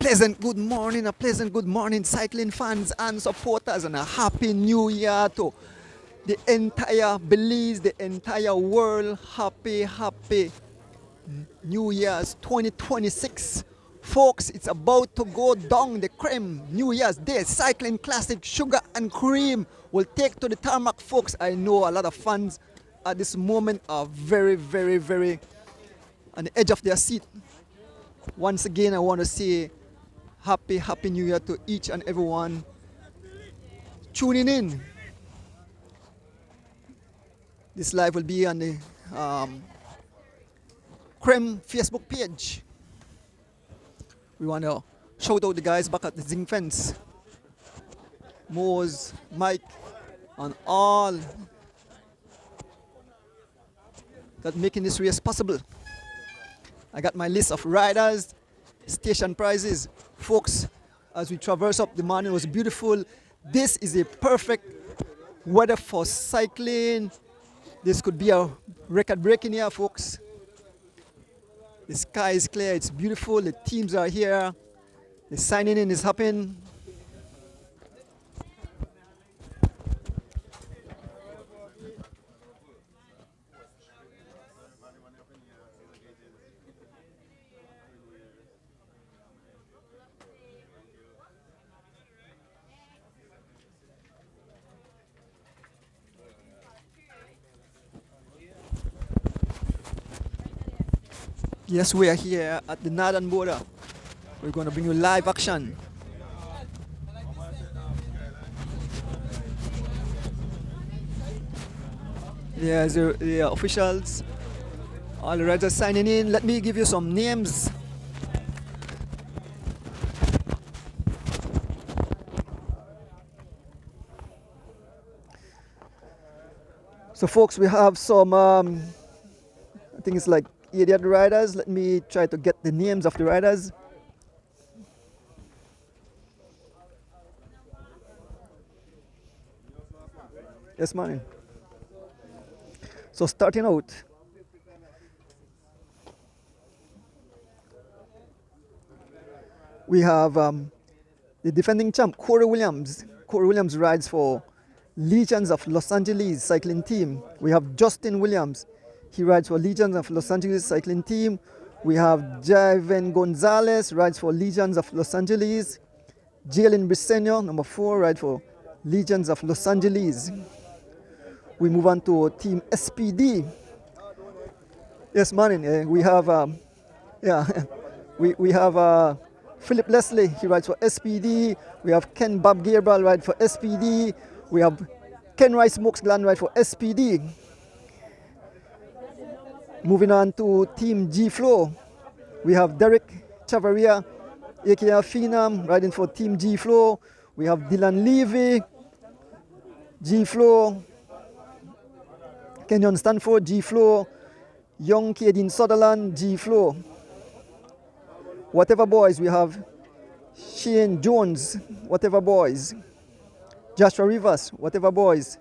pleasant good morning, cycling fans and supporters, and a happy new year to the entire Belize, the entire world. Happy New Year's 2026. Folks, it's about to go down. The Krem New Year's Day Cycling Classic Sugar and Cream will take to the tarmac. Folks, I know a lot of fans at this moment are very on the edge of their seat. Once again, I want to say happy New Year to each and everyone tuning in. This live will be on the Krem Facebook page. We want to shout out the guys back at the zinc fence, Moz, Mike, and all that making this race possible. I got my list of riders, station prizes. Folks, as we traverse up, the morning was beautiful. This is a perfect weather for cycling. This could be a record breaking year, folks. The sky is clear, it's beautiful, the teams are here, the signing in is happening. Yes, we are here at the northern border. We're going to bring you live action. There's the officials. All the riders signing in. Let me give you some names. So folks, we have some, I think it's like 80 other riders. Let me try to get the names of the riders. Yes, man. So starting out, we have the defending champ, Corey Williams. Corey Williams rides for Legions of Los Angeles cycling team. We have Justin Williams. He rides for Legions of Los Angeles cycling team. We have Javen Gonzalez, rides for Legions of Los Angeles. Jalen Briseño, number 4, rides for Legions of Los Angeles. We move on to team SPD. Yes, man. We have, we have Philip Leslie. He rides for SPD. We have Ken Bob Gabriel ride for SPD. We have Ken Rice Smokes Glen ride for SPD. Moving on to Team G-Flow, we have Derek Chavaria, aka Phenom, riding for Team G-Flow. We have Dylan Levy, G-Flow, Kenyon Stanford, G-Flow, Young Kadeen Sutherland, G-Flow. Whatever boys, we have Shane Jones, whatever boys. Joshua Rivers, whatever boys.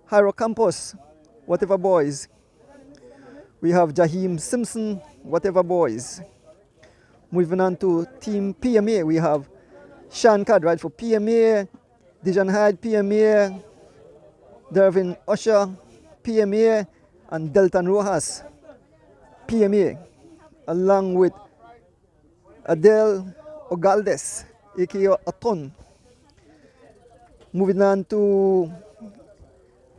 Hyro Campos, whatever boys. We have Jaheim Simpson, whatever boys. Moving on to Team PMA, we have Sean Card ride for PMA, Dijon Hyde PMA, Dervin Usher PMA, and Delton Rojas PMA, along with Adele Ogaldes, aka Aton. Moving on to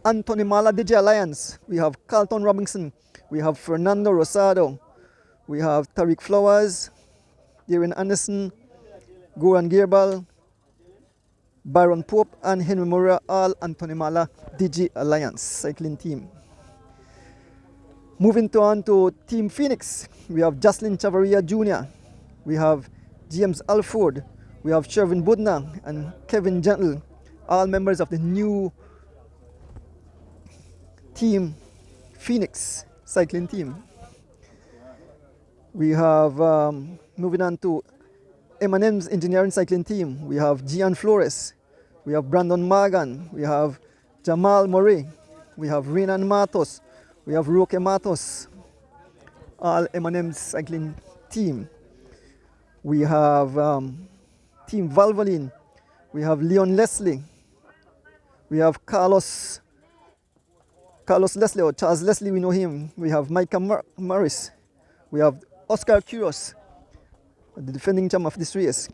Anthony Mala DJ Alliance, we have Carlton Robinson. We have Fernando Rosado, we have Tariq Flowers, Darren Anderson, Goran Gerbal, Byron Pope, and Henry Murray, all Anthony Mala DG Alliance cycling team. Moving on to Team Phoenix, we have Jocelyn Chavaria Jr., we have James Alford, we have Shervin Budna and Kevin Gentle, all members of the new Team Phoenix cycling team. We have, moving on to M&M's engineering cycling team, we have Gian Flores, we have Brandon Morgan, we have Jamal Murray, we have Renan Matos, we have Roque Matos, all M&M's cycling team. We have Team Valvoline. We have Leon Leslie. We have Carlos Leslie, or Charles Leslie, we know him. We have Micah Morris. We have Oscar Quiros, the defending champ of this race.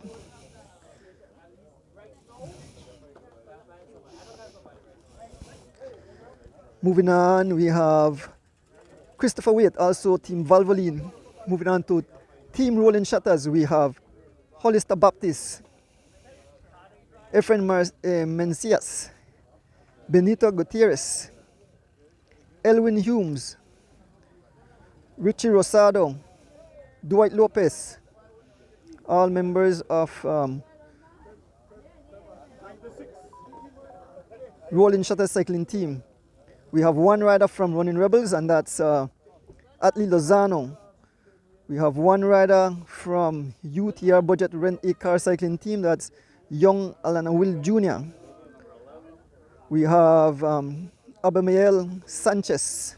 Moving on, we have Christopher Waite, also Team Valvoline. Moving on to Team Rolling Shutters, we have Hollister Baptist, Efren Mencias, Benito Gutierrez, Elwin Humes, Richie Rosado, Dwight Lopez, all members of Rolling Shutters cycling team. We have one rider from Running Rebels, and that's Atlee Lozano. We have one rider from UTR Budget Rent a Car cycling team, that's Young Alana Will Jr. We have Abamael Sanchez.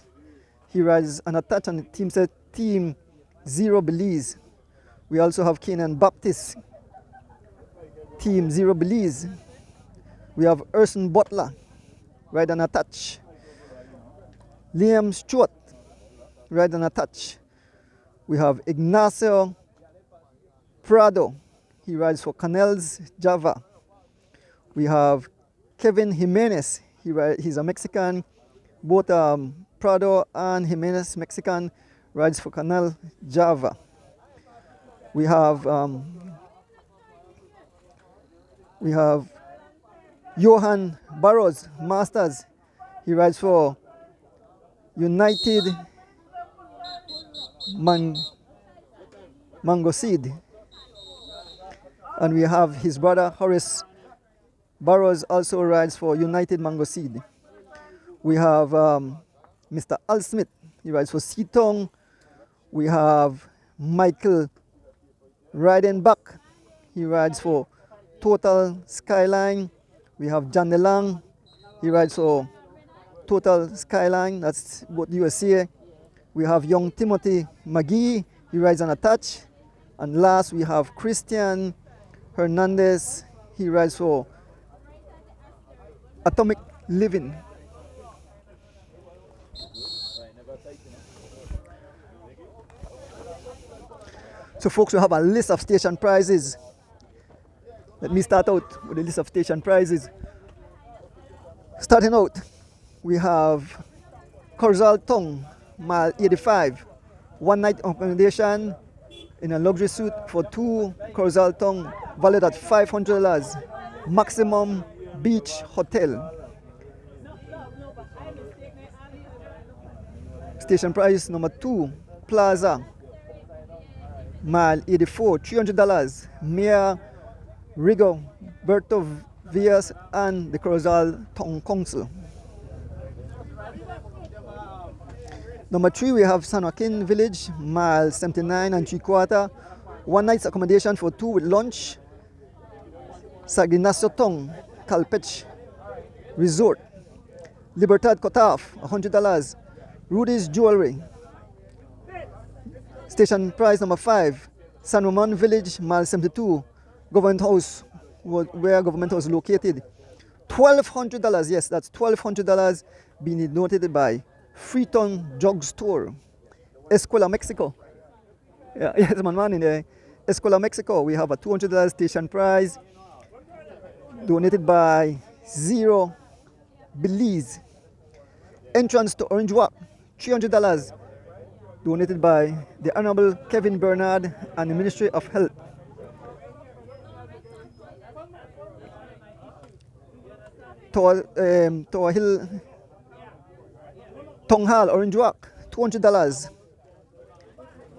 He rides unattached on the team set Team Zero Belize. We also have Kenan Baptist, Team Zero Belize. We have Urson Butler, ride unattached. Liam Stewart, ride unattached. We have Ignacio Prado. He rides for Canels Java. We have Kevin Jimenez. He's a Mexican. Both Prado and Jimenez, Mexican, rides for Canal Java. We have Johan Barros, Masters. He rides for United Mango Seed. And we have his brother Horace Barros, also rides for United Mango Seed. We have Mr. Al Smith, he rides for Seatong. We have Michael Ridenbach, he rides for Total Skyline. We have John DeLang, he rides for Total Skyline, that's both USA. We have young Timothy McGee, he rides unattached. And last we have Christian Hernandez, he rides for Atomic Living. So folks, we have a list of station prizes. Let me start out with a list of station prizes. Starting out, we have Corozal Tongue, mile 85. One night accommodation in a luxury suite for 2 Corozal Tongue, valued at $500. Maximum Beach Hotel. Station price number 2, Plaza, mile 84, $300. Mayor Rigoberto Villas and the Corozal Town Council. Number 3, we have San Joaquin Village, mile 79 and 3/4. One night's accommodation for 2 with lunch. San Ignacio Tongue, Calpech Resort. Libertad Cutoff, $100. Rudy's Jewelry. Station price number 5, San Ramon Village, mile 72. Government House, where Government House is located. $1,200, yes, that's $1,200, being noted by Freetown Drug Store, Escuela, Mexico. Yeah, yes, man in there. Escuela, Mexico. We have a $200 station prize, donated by Zero Belize. Entrance to Orange Walk, $300, donated by the Honorable Kevin Bernard and the Ministry of Health. Tower Hill Tongue Hall, Orange Walk, $200.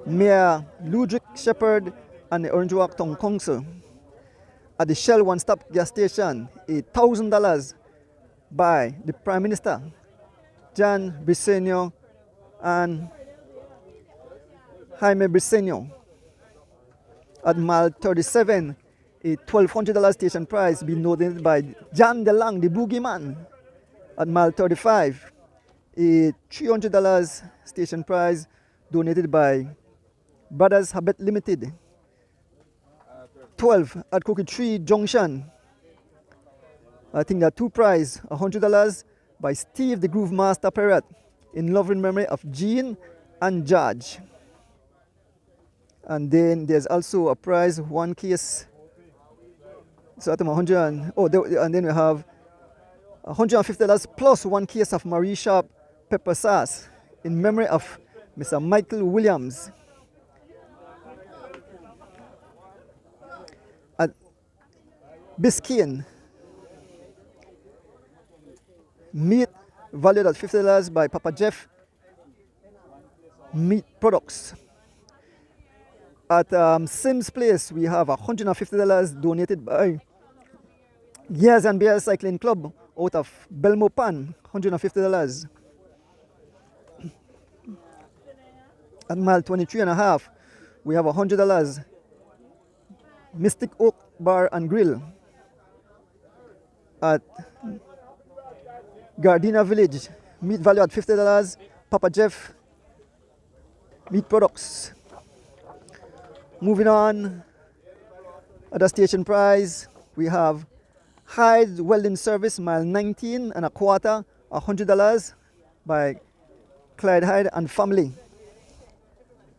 Mayor Ludwig Shepherd and the Orange Walk Town Council. At the Shell One Stop gas station, $1,000 by the Prime Minister John Briceño and Jaime Briceño. At mile 37, a $1,200 station prize being noted by John DeLang, the boogeyman. At mile 35, a $300 station prize donated by Brothers Habit Limited. 12 at Cookie Tree Junction. I think that two prize, $100 by Steve the Groove Master Perrott in loving memory of Jean and George. And then there's also a prize, one case. So at 100 and then we have $150 plus one case of Marie Sharp pepper sauce in memory of Mr. Michael Williams. At Biscayne, meat valued at $50 by Papa Jeff Meat Products. At Sims Place, we have $150 donated by Years and Bears Cycling Club out of Belmopan, $150. At mile 23 and a half, we have $100. Mystic Oak Bar and Grill. At Gardena Village, meat value at $50, Papa Jeff Meat Products. Moving on, at the station prize, we have Hyde Welding Service, mile 19 and a quarter, $100 by Clyde Hyde and family.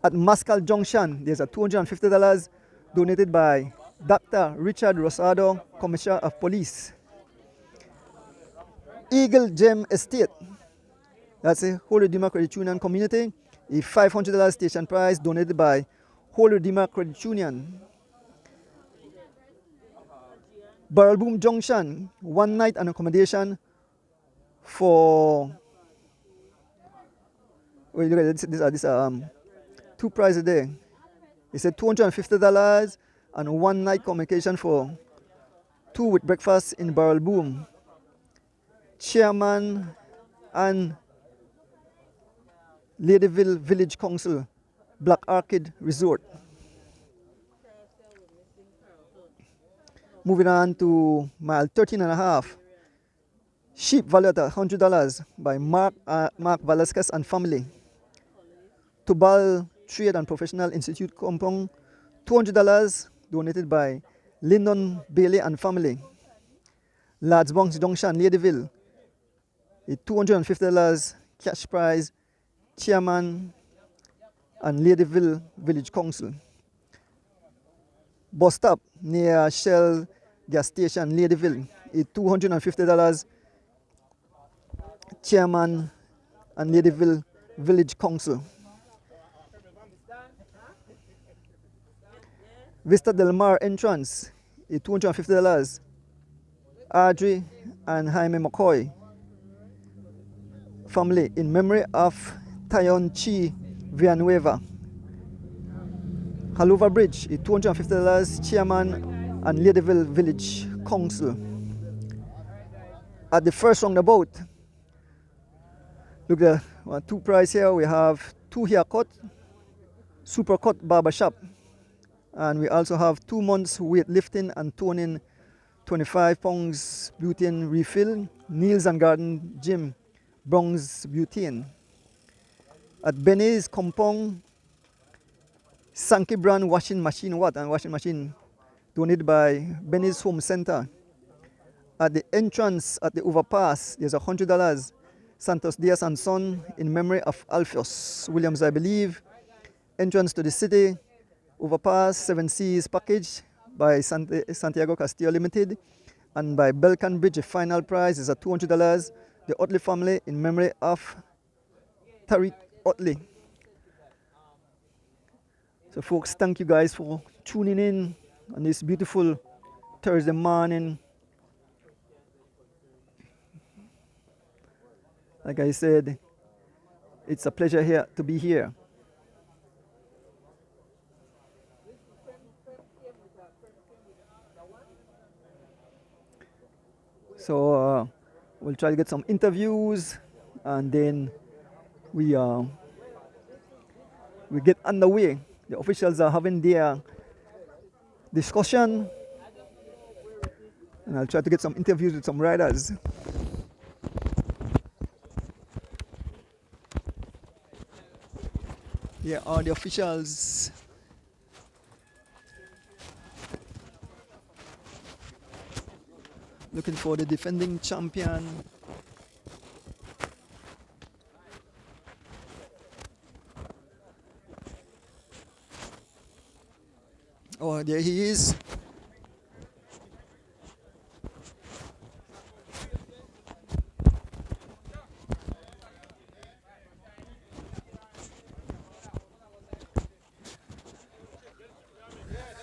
At Mascal Junction, there's a $250 donated by Dr. Richard Rosado, Commissioner of Police. Eagle Gem Estate, that's a Holy Redeemer Credit Union community, a $500 station prize donated by Holy Redeemer Credit Union. Barrelboom Junction, one night and accommodation for, wait, look at this, two prizes there. It said $250 and one night accommodation for two with breakfast in Barrelboom. Chairman and Ladyville Village Council, Black Orchid Resort. Moving on to mile 13 and a half. Sheep valued at $100 by Mark Velasquez and family. Tubal Trade and Professional Institute Compound, $200 donated by Lyndon Bailey and family. Ladsbonks Junction, Ladyville, a $250 cash prize, Chairman and Ladyville Village Council. Bus stop near Shell gas station, Ladyville, a $250, Chairman and Ladyville Village Council. Vista Del Mar entrance, a $250, Audrey and Jaime McCoy family in memory of Tayon Chi Villanueva. Haluva Bridge, a $250, Chairman and Ladyville Village Council. At the first roundabout, look at two prize here. We have two haircut, Supercut Barbershop, and we also have 2 months weightlifting and toning, 25 pounds butane refill, Niels and Garden Gym, Bronx Butane. At Benny's Compound, Sankey brand washing machine, washing machine donated by Benny's Home Center. At the entrance at the overpass, there's $100, Santos Diaz and Son in memory of Alpheus Williams, I believe. Entrance to the city, overpass, 7 Seas package by Santiago Castillo Limited, and by Belcan Bridge, the final prize is a $200, the Otley family in memory of Tariq Otley. So folks, thank you guys for tuning in on this beautiful Thursday morning. Like I said, it's a pleasure here to be here. So we'll try to get some interviews, and then we get underway. The officials are having their discussion, and I'll try to get some interviews with some riders. Here are the officials. Looking for the defending champion. Oh, there he is.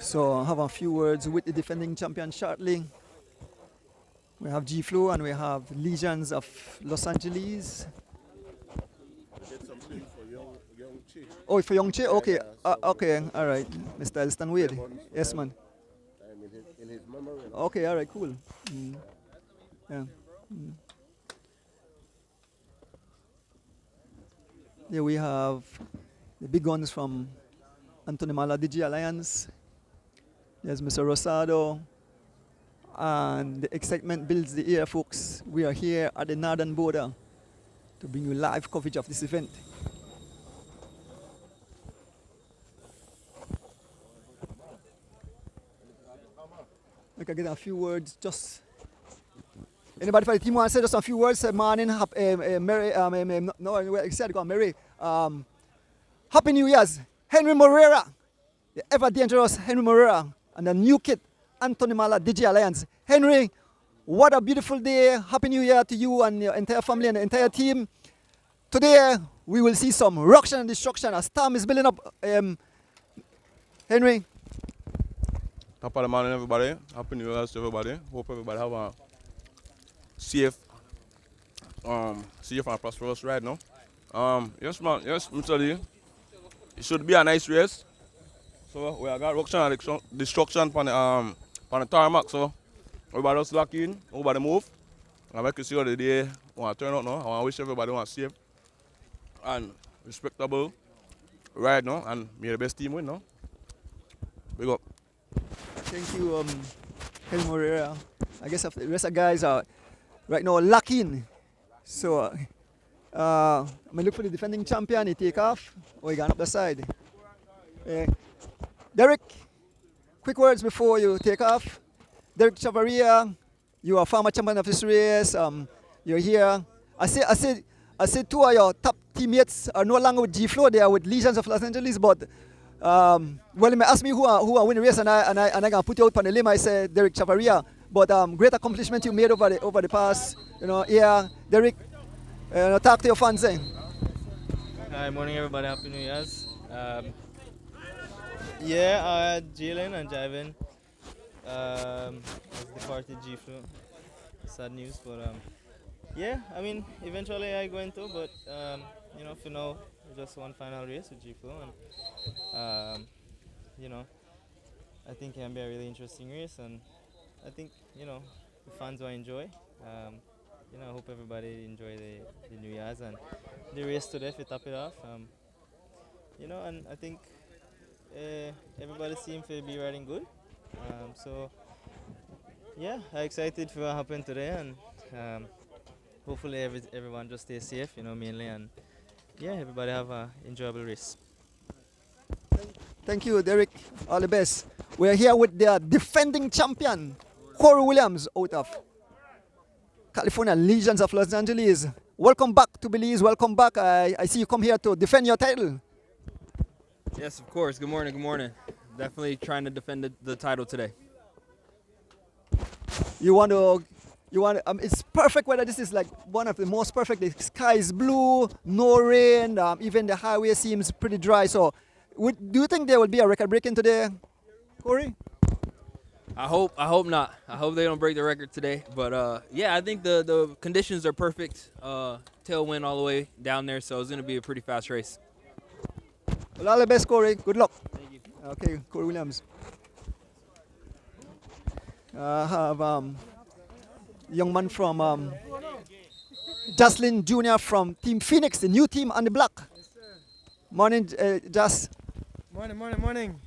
So I'll have a few words with the defending champion shortly. We have G Flow and we have Legions of Los Angeles. Get something for young chick. Oh, for Young Che? Okay. Yeah, Okay, all right. Mr. Elston Wade. Yes, man. In his memory. Okay, all right, cool. Yeah. Here we have the big guns from Anthony Mala DG Alliance. There's Mr. Rosado. And the excitement builds the air, folks. We are here at the northern border to bring you live coverage of this event. I can get a few words. Just anybody from the team want to say just a few words? Morning, Mary. No, I said go Mary. Happy New Year's, Henry Moreira, the ever dangerous Henry Moreira, and the new kid Anthony Mala DG Alliance. Henry, what a beautiful day! Happy New Year to you and your entire family and the entire team. Today we will see some ruction and destruction. A storm is building up. Henry. Top of the morning, everybody. Happy New Year to everybody. Hope everybody have a safe and prosperous ride now. Yes, man. Yes, Mr. Lee. It should be a nice race. So we have got ruction and destruction on the tarmac. So everybody just lock in, everybody move. I make you see how the day want to turn out now. I want to wish everybody want safe and respectable ride now, and may the best team win now. Big up. Thank you, Henry Moreira. I guess the rest of the guys are right now locked in. So I'm going to look for the defending champion. He take off. Oh, he gone up the side. Derek, quick words before you take off. Derek Chavaria, you are former champion of this race. You're here. I see two of your top teammates are no longer with G Flow. They are with Legions of Los Angeles. But well, you may ask me who are winning the race, and I gonna put you out on the limb. I say Derek Chavaria. But great accomplishment you made over the past, year. Derek, talk to your fans. Hi, morning everybody. Happy New Year's. Jalen and Javin has departed G Flow. Sad news, but I mean, eventually I go into, but for now, just one final race with G Flow, and I think it can be a really interesting race, and I think the fans will enjoy. I hope everybody enjoy the New Year's and the race today if we top it off. And I think everybody seems to be riding good. I'm excited for what happened today, and hopefully everyone just stays safe, mainly, and everybody have an enjoyable race. Thank you, Derek. All the best. We're here with the defending champion, Corey Williams, out of California Legions of Los Angeles. Welcome back to Belize. Welcome back. I see you come here to defend your title. Yes, of course. Good morning. Good morning. Definitely trying to defend the title today. It's perfect weather. This is like one of the most perfect. The sky is blue, no rain. Even the highway seems pretty dry. So, do you think there will be a record breaking today, Corey? I hope not. I hope they don't break the record today. But I think the conditions are perfect. Tailwind all the way down there, so it's going to be a pretty fast race. Well, all the best, Corey. Good luck. Thank you. Okay, Corey Williams. I have young man from Jocelyn Jr. from Team Phoenix, the new team on the block. Morning, Jas. Morning.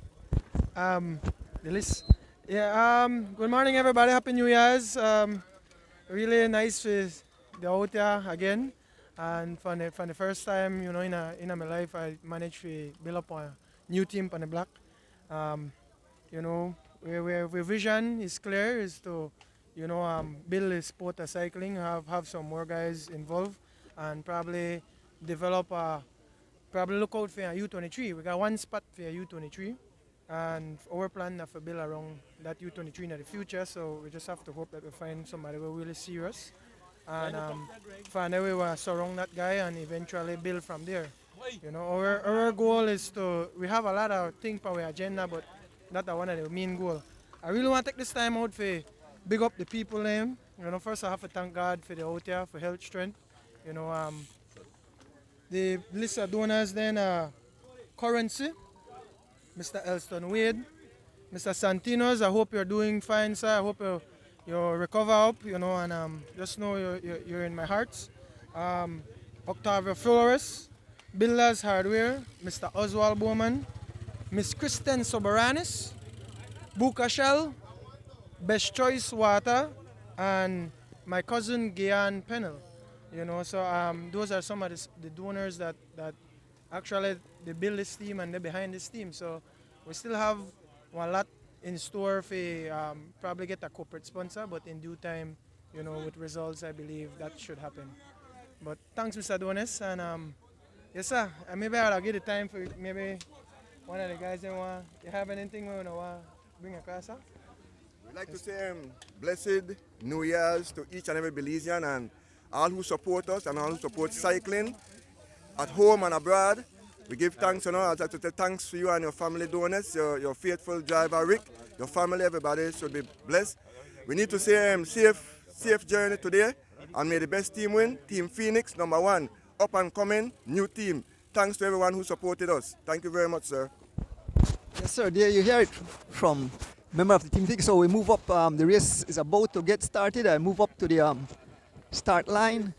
The list. Good morning, everybody. Happy New Year's. Really nice to be out here again. And for the first time, in my life, I managed to build up a new team on the block. Where vision is clear is to, build the sport of cycling, have some more guys involved, and probably develop probably look out for a U23. We got one spot for a U23, and our plan is to build around that U23 in the future. So we just have to hope that we find somebody who really serious, and find a way to surround that guy and eventually build from there. Our goal is we have a lot of things for our agenda, but that's one of the main goals. I really want to take this time out for big up the people name. First I have to thank God for the out here, for health strength. The list of donors then Currency, Mr. Elston Wade, Mr. Santinos, I hope you're doing fine, sir. I hope you recover up, and just know you're in my hearts. Octavio Flores, Builders Hardware, Mr. Oswald Bowman, Miss Kristen Soberanis, Buka Shell, Best Choice Water, and my cousin Gian Pennell. So those are some of the donors that actually they build this team and they're behind this team. So we still have a lot in store for probably get a corporate sponsor, but in due time, with results, I believe that should happen. But thanks, Mr. Donis, and yes, sir. Maybe I'll give the time for maybe one of the guys you have anything we want to bring across, sir? We'd like to say blessed New Year's to each and every Belizean and all who support us and all who support cycling at home and abroad. We give thanks, I'd like to say thanks to you and your family donors, your faithful driver Rick, your family, everybody should be blessed. We need to say safe journey today, and may the best team win. Team Phoenix, #1, up and coming, new team. Thanks to everyone who supported us. Thank you very much, sir. Yes, sir. There you hear it from member of the team Phoenix. So we move up. The race is about to get started. I move up to the start line.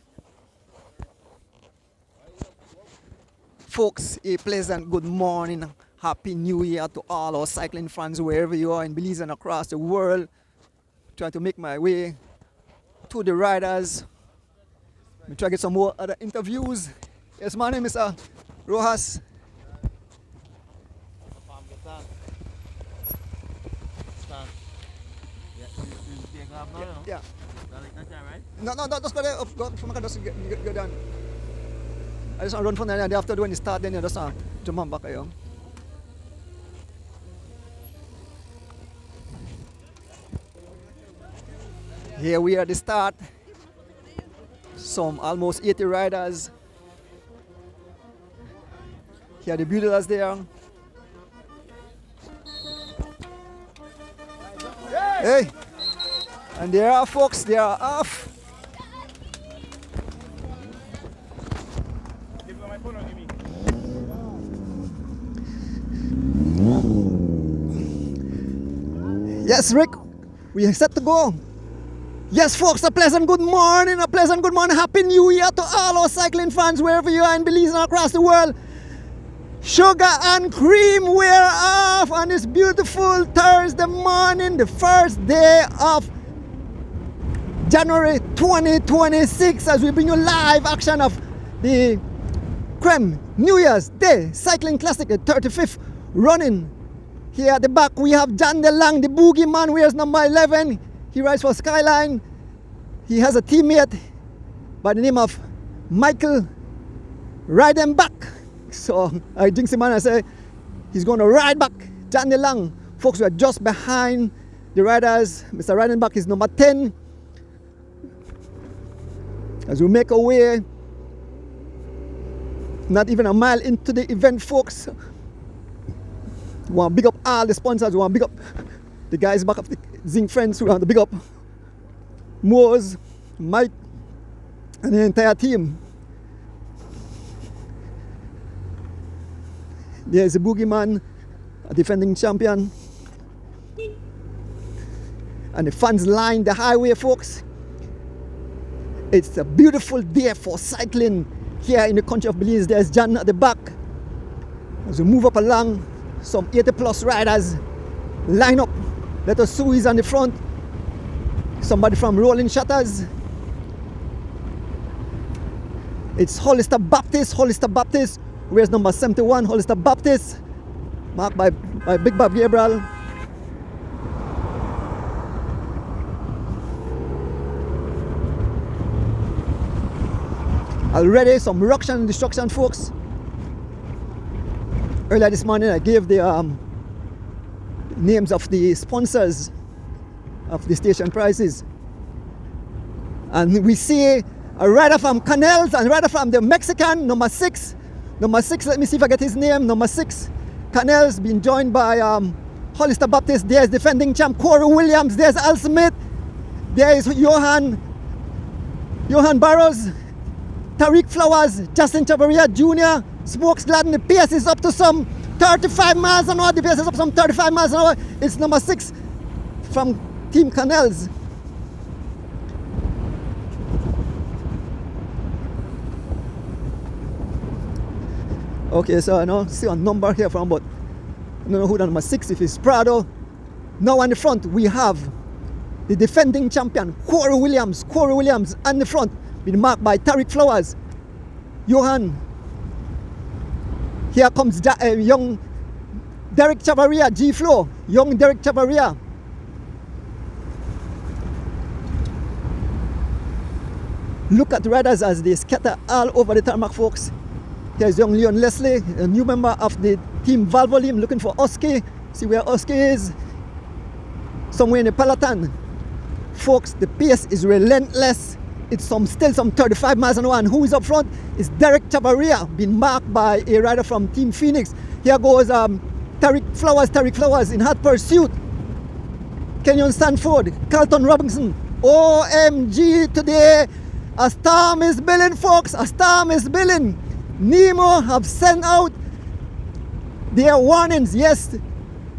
Folks, a pleasant good morning. Happy New Year to all our cycling fans wherever you are in Belize and across the world. Trying to make my way to the riders. We try to get some more other interviews. Yes, my name is Rojas. Yeah. No, just go there. Go from the just go down. I just want to run from there, and after when you start, then you just jump on back. Here we are at the start. Some almost 80 riders. Here are the builders there. Hey! And there are folks, they are off. Yes, Rick, we are set to go. Yes, folks, a pleasant good morning, Happy New Year to all our cycling fans wherever you are in Belize and across the world. Sugar and cream, we're off on this beautiful Thursday morning, the first day of January 2026, as we bring you live action of the Krem New Year's Day Cycling Classic, the 35th running. Here at the back we have John DeLang, the boogeyman, wears number 11. He rides for Skyline. He has a teammate by the name of Michael riding back. So I jinx him and I say he's going to ride back. John DeLang. Folks, we are just behind the riders. Mr. Ridenback is number 10. As we make our way, not even a mile into the event, folks. We want to big up all the sponsors. We want to big up the guys back of the Zinc Friends. We want to big up Moose, Mike, and the entire team. There's a boogeyman, a defending champion. And the fans line the highway, folks. It's a beautiful day for cycling here in the country of Belize. There's John at the back. As we move up along, some 80 plus riders line up. Let us Sue is on the front. Somebody from Rolling Shutters. It's Hollister Baptist. Where's number 71? Hollister Baptist. Marked by Big Bob Gabriel. already. Some ruction and destruction, folks. Earlier this morning I gave the names of the sponsors of the station prizes. And we see a rider from Canals and a rider from the Mexican, number 6. Number 6, let me see if I get his name. Number 6, Canals, being joined by Hollister Baptist. There's defending champ Corey Williams. There's Al Smith. There is Johan Barrows, Tariq Flowers, Justin Chavaria Jr., Smokes Gladden. The pace is up to some 35 miles an hour. The pace is up to some 35 miles an hour. It's number 6 from Team Canals. Okay, so I don't see a number here from, but I don't know who the number 6, if it's Prada. Now on the front we have the defending champion Corey Williams. Corey Williams on the front, been marked by Tariq Flowers. Johan. Here comes young Derek Chavaria, G-Flow. Young Derek Chavaria. Look at the riders as they scatter all over the tarmac, folks. There's young Leon Leslie, a new member of the team Valvoline, looking for Oski. See where Oski is? Somewhere in the peloton. Folks, the pace is relentless. It's still some 35 miles an hour. And who is up front? It's Derek Chavaria, being marked by a rider from Team Phoenix. Here goes Tariq Flowers in hot pursuit. Kenyon Stanford, Carlton Robinson. OMG today. A storm is billing, folks. A storm is billing. Nemo have sent out their warnings. Yes,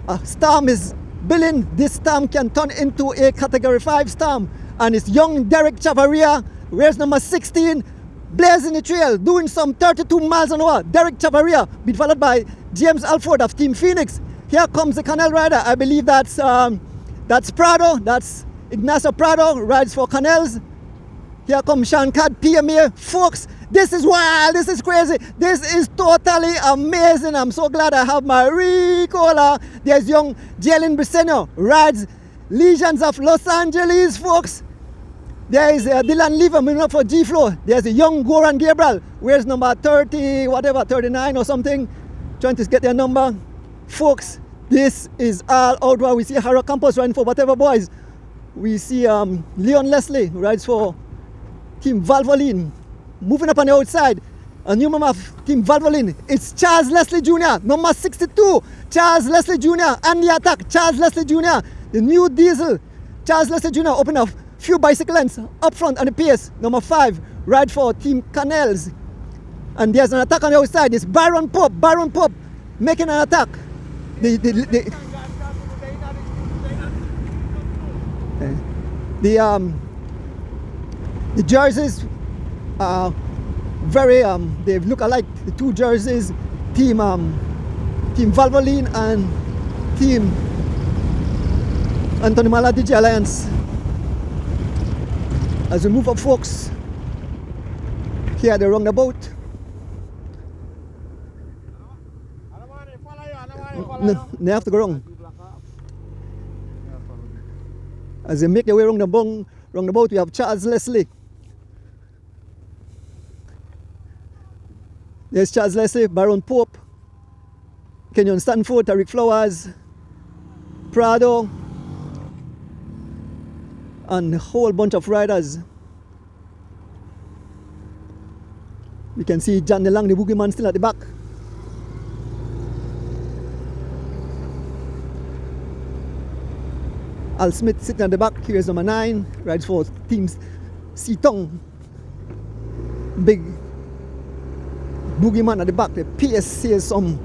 a storm is billing. This storm can turn into a category 5 storm. And it's young Derek Chavaria, where's number 16, blazing the trail, doing some 32 miles an hour. Derek Chavaria, being followed by James Alford of Team Phoenix. Here comes the Canal rider. I believe that's Prada. That's Ignacio Prado, rides for Canals. Here comes Sean Cad, PMA. Folks, this is wild, this is crazy, this is totally amazing. I'm so glad I have my Ricola. There's young Jalen Briseño, rides Legions of Los Angeles, folks. There is Dylan Lever, moving up for G-Flow. There's a young Goran Gabriel, where's number 30, whatever, 39 or something, trying to get their number. Folks, this is all out where we see Haro Campos riding for whatever boys. We see Leon Leslie, who rides for Team Valvoline. Moving up on the outside, a new member of Team Valvoline. It's Charles Leslie Jr., number 62. Charles Leslie Jr. and the attack. Charles Leslie Jr., the new diesel. Charles Leslie Jr. open up few bicycle lengths up front on the pace. Number 5, ride for Team Canals. And there's an attack on the outside. It's Byron Pope making an attack. The jerseys are very they look alike. The two jerseys, Team Valvoline and Team Anthony Mala DJ Alliance. As we move up, folks, here at the roundabout. They have to go wrong. As they make their way roundabout, we have Charles Leslie. There's Charles Leslie, Baron Pope, Kenyon Stanford, Tariq Flowers, Prado, and a whole bunch of riders. We can see John DeLang, the boogeyman, still at the back. Al Smith sitting at the back. Here's number 9, rides for Teams Sitong. Big boogeyman at the back. The pace says some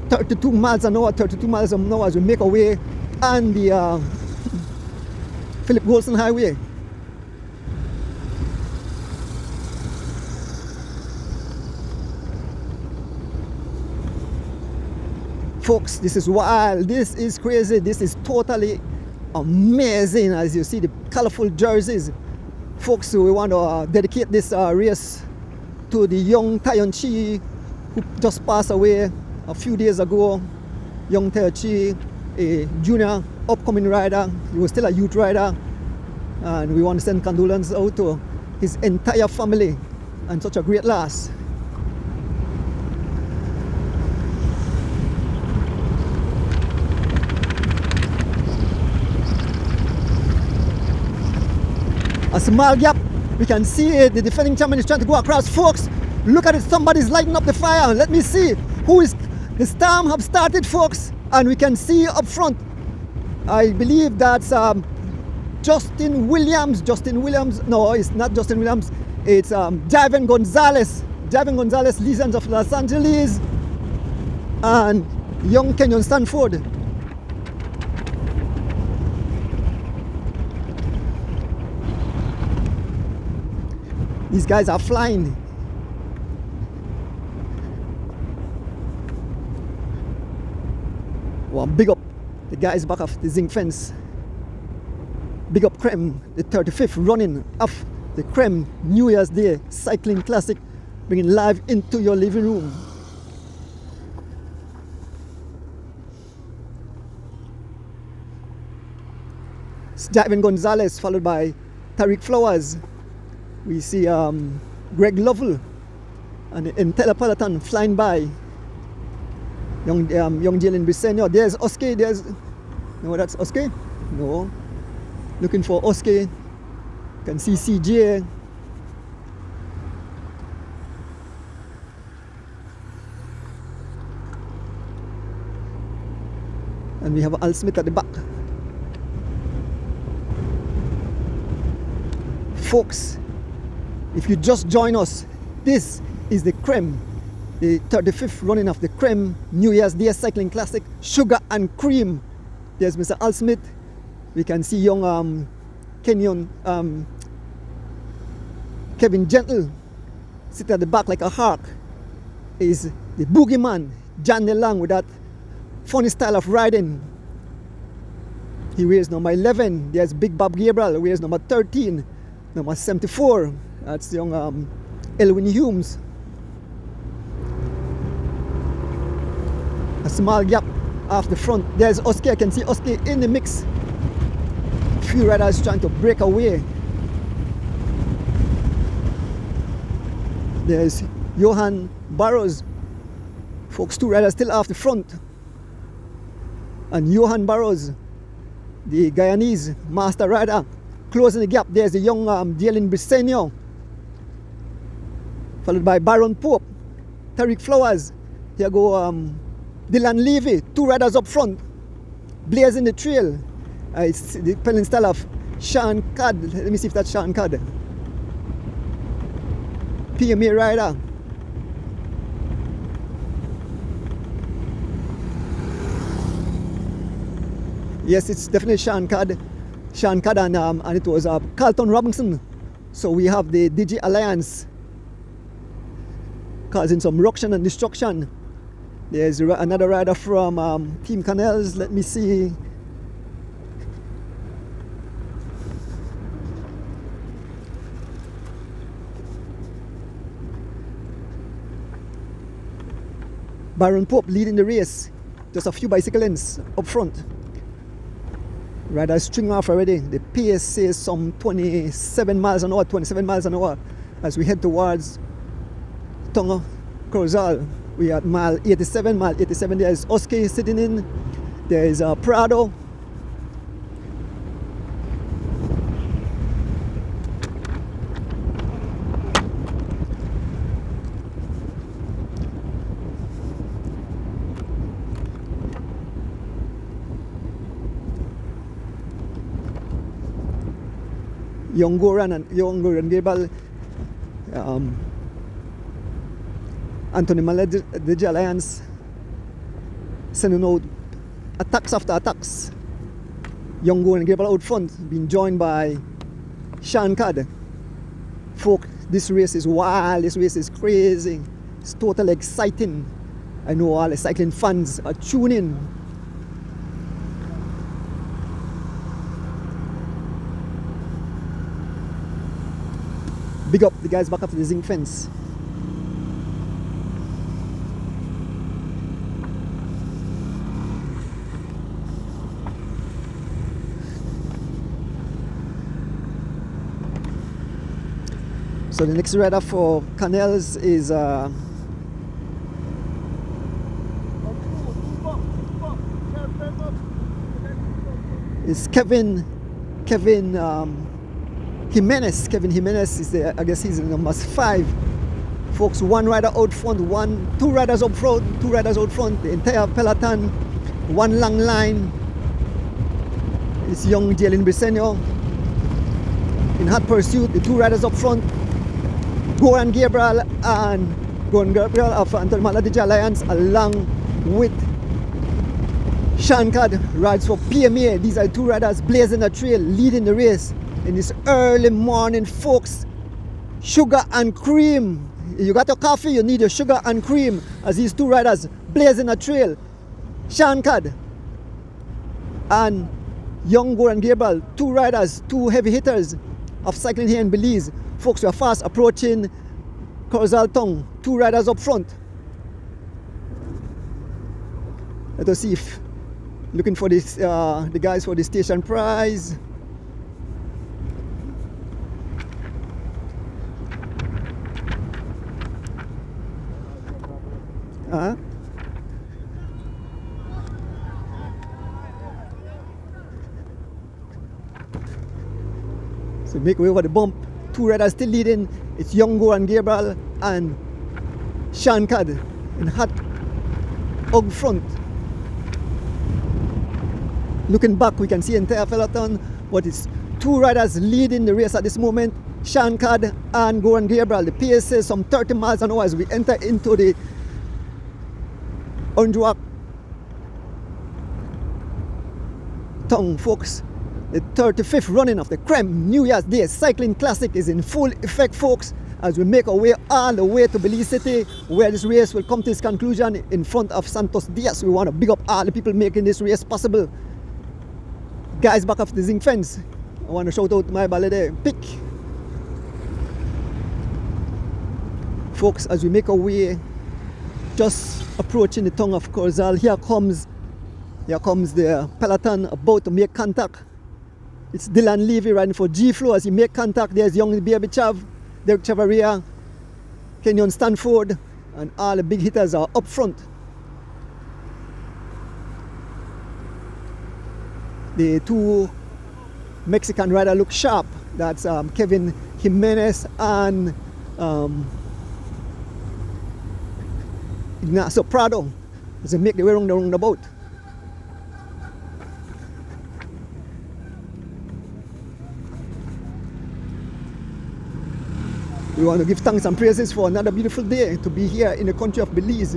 32 miles an hour, 32 miles an hour as we make our way on the Philip Golson Highway. Folks, this is wild, this is crazy, this is totally amazing as you see the colorful jerseys. Folks, we want to dedicate this race to the young Tyon Chi who just passed away a few days ago. Young Tyon Chi, a junior upcoming rider. He was still a youth rider, and we want to send condolences out to his entire family. and such a great loss. A small gap. We can see the defending champion is trying to go across. Folks, look at it. Somebody's lighting up the fire. Let me see who is. The storm have started, folks, and we can see up front. I believe that's Justin Williams. Justin Williams. No, it's not Justin Williams. It's Javin Gonzalez. Javin Gonzalez, Legends of Los Angeles, and young Kenyon Stanford. These guys are flying. Well, big up the guys back of the zinc fence. Big up Krem, the 35th running of the Krem New Year's Day Cycling Classic, bringing live into your living room. It's Javin Gonzalez, followed by Tariq Flowers. We see Greg Lovell and the entire peloton flying by. Young Jalen Briseño. There's Oski. No, that's Oski? No. Looking for Oski. You can see CJ. And we have Al Smith at the back. Folks, if you just join us, this is the Krem, the 35th running of the Krem New Year's Day Cycling Classic, Sugar and Cream. There's Mr. Al Smith. We can see young Kenyon, Kevin Gentle, sit at the back like a hawk. Is the boogeyman, Jan DeLong, with that funny style of riding. He wears number 11. There's Big Bob Gabriel, who wears number 13. Number 74, that's young Elwin Humes. A small gap off the front. There's Oski. I can see Oski in the mix. A few riders trying to break away. There's Johan Barrows. Folks, 2 riders still off the front. And Johan Barrows, the Guyanese master rider, closing the gap. There's the young Jalen Briseño, followed by Baron Pope, Tariq Flowers. Here go Dylan Levy, 2 riders up front, blazing the trail. It's the pedaling style of Sean Codd. Let me see if that's Sean Codd. PMA rider. Yes, it's definitely Sean Codd. Sean Codd and it was Carlton Robinson. So we have the Digi Alliance causing some ruction and destruction. There's another rider from Team Canals. Let me see. Baron Pope leading the race. Just a few bicycle lengths up front. Rider string off already. The pace says some 27 miles an hour, 27 miles an hour as we head towards Tonga, Corozal. We are at mile 87. Mile 87, there's Oski sitting in. There is Prada. Young Goran Gabriel, Anthony Mallet, the Alliance, sending out attacks after attacks. Young Goran Gabriel out front, being joined by Sean Codd. Folk, this race is wild, this race is crazy, it's totally exciting. I know all the cycling fans are tuning. Big up the guys back after the zinc fence. So the next rider for Canels is Kevin Jimenez. Kevin Jimenez is the, I guess he's the number 5. Folks, one rider out front, two riders up front, two riders out front, the entire peloton, one long line. It's young Jalen Briseño in hot pursuit, the two riders up front, Goran Gabriel of Antonio Maladija Alliance, along with Shankad rides for PMA. These are two riders blazing the trail, leading the race in this early morning, folks. Sugar and cream. You got your coffee, you need your sugar and cream, as these two riders blazing a trail. Shankad and young Goran Gabriel, two riders, two heavy hitters of cycling here in Belize. Folks, we are fast approaching Corozal Tongue, two riders up front. Let us see if looking for this the guys for the station prize. So make way over the bump. Two riders still leading. It's young Goran Gabriel and Shankad in hot up front. Looking back, we can see entire peloton, but it's two riders leading the race at this moment. Shankad and Goran Gabriel. The pace says some 30 miles an hour as we enter into the Unjuak Tongue, folks. The 35th running of the Krem New Year's Day Cycling Classic is in full effect, folks, as we make our way all the way to Belize City, where this race will come to its conclusion in front of Santos Diaz. We want to big up all the people making this race possible. Guys back of the zinc fence, I want to shout out my balade pick. Folks, as we make our way, just approaching the tongue of Corozal, here comes the peloton about to make contact. It's Dylan Levy riding for G-Flow. As he make contact, there's young Baby Chav, Derek Chavaria, Kenyon Stanford, and all the big hitters are up front. The two Mexican riders look sharp. That's Kevin Jimenez and Ignacio Prada, as they make their way around the roundabout. We want to give thanks and praises for another beautiful day to be here in the country of Belize.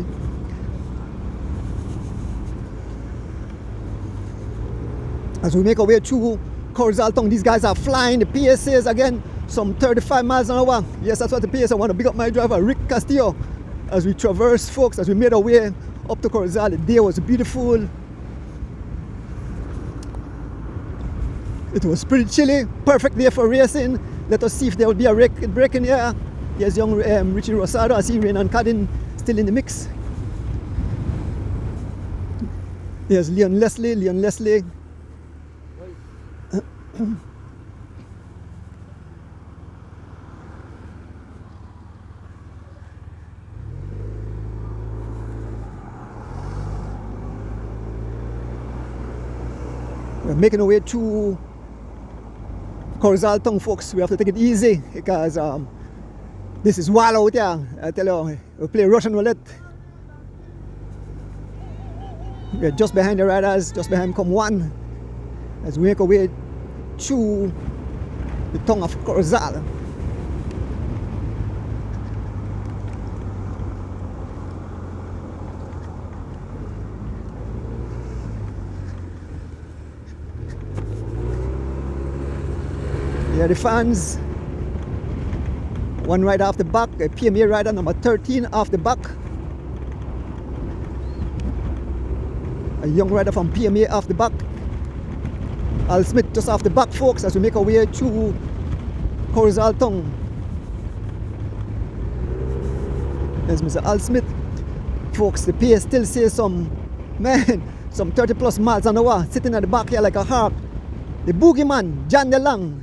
As we make our way through Corozal Tongue, these guys are flying. The PSAs again, some 35 miles an hour. Yes, that's what the PSA. I want to big up my driver, Rick Castillo. As we traverse, folks, as we made our way up to Corozal, the day was beautiful. It was pretty chilly, perfect day for racing. Let us see if there will be a break in here. There's young Richie Rosado. I see Rain and Cadden still in the mix. There's Leon Leslie. We're making our way through Corozal Tongue, folks. We have to take it easy because this is wild out here. I tell you, we play Russian roulette. We're just behind the riders, just behind come one, as we make our way through the tongue of Corozal. Here are the fans. One rider off the back, a PMA rider number 13 off the back. A young rider from PMA off the back. Al Smith just off the back, folks, as we make our way through Corozal Tongue. There's Mr. Al Smith. Folks, the pace still says some 30 plus miles an hour, sitting at the back here like a harp. The boogeyman, John DeLong,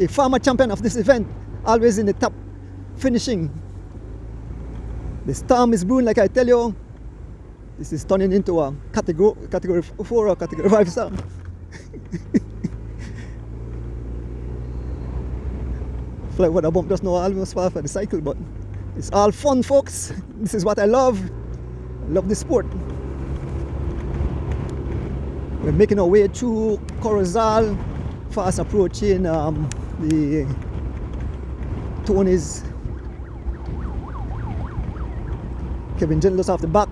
a former champion of this event, always in the top finishing. The storm is brewing, like I tell you. This is turning into a category 4 or category 5 storm. Fly what I bump just now almost fall for the cycle, but it's all fun, folks. This is what I love. I love the sport. We're making our way through Corozal, fast approaching the Tony's. Kevin Gentles off the back.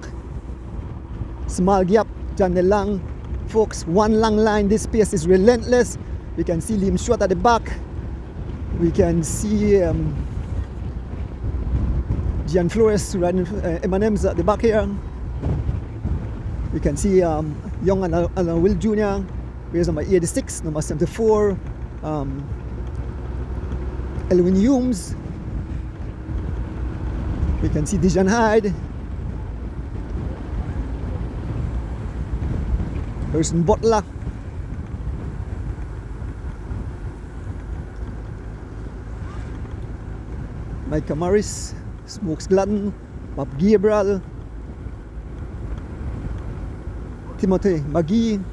Small gap, John DeLang. Folks, one long line. This pace is relentless. We can see Liam Short at the back. We can see Gian Flores riding M&M's at the back here. We can see young Alan Will Jr. Here's number 86, number 74. Elwin Humes. We can see Dijon Hyde. Harrison Butler. Micah Morris, Smokes Gladden, Bob Gabriel, Timothy McGee,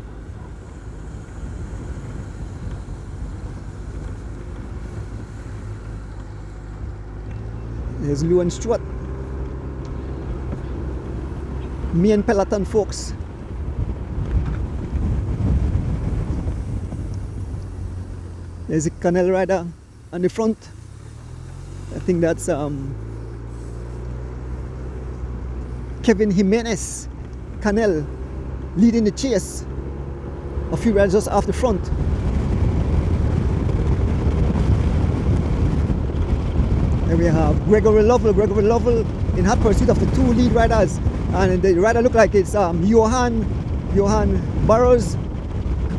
there's Luan Stewart. Me and peloton, folks. There's a Canal rider on the front. I think that's Kevin Jimenez Canel leading the chase. A few riders just off the front. Then we have Gregory Lovell in hot pursuit of the two lead riders. And the rider look like it's Johan Burrows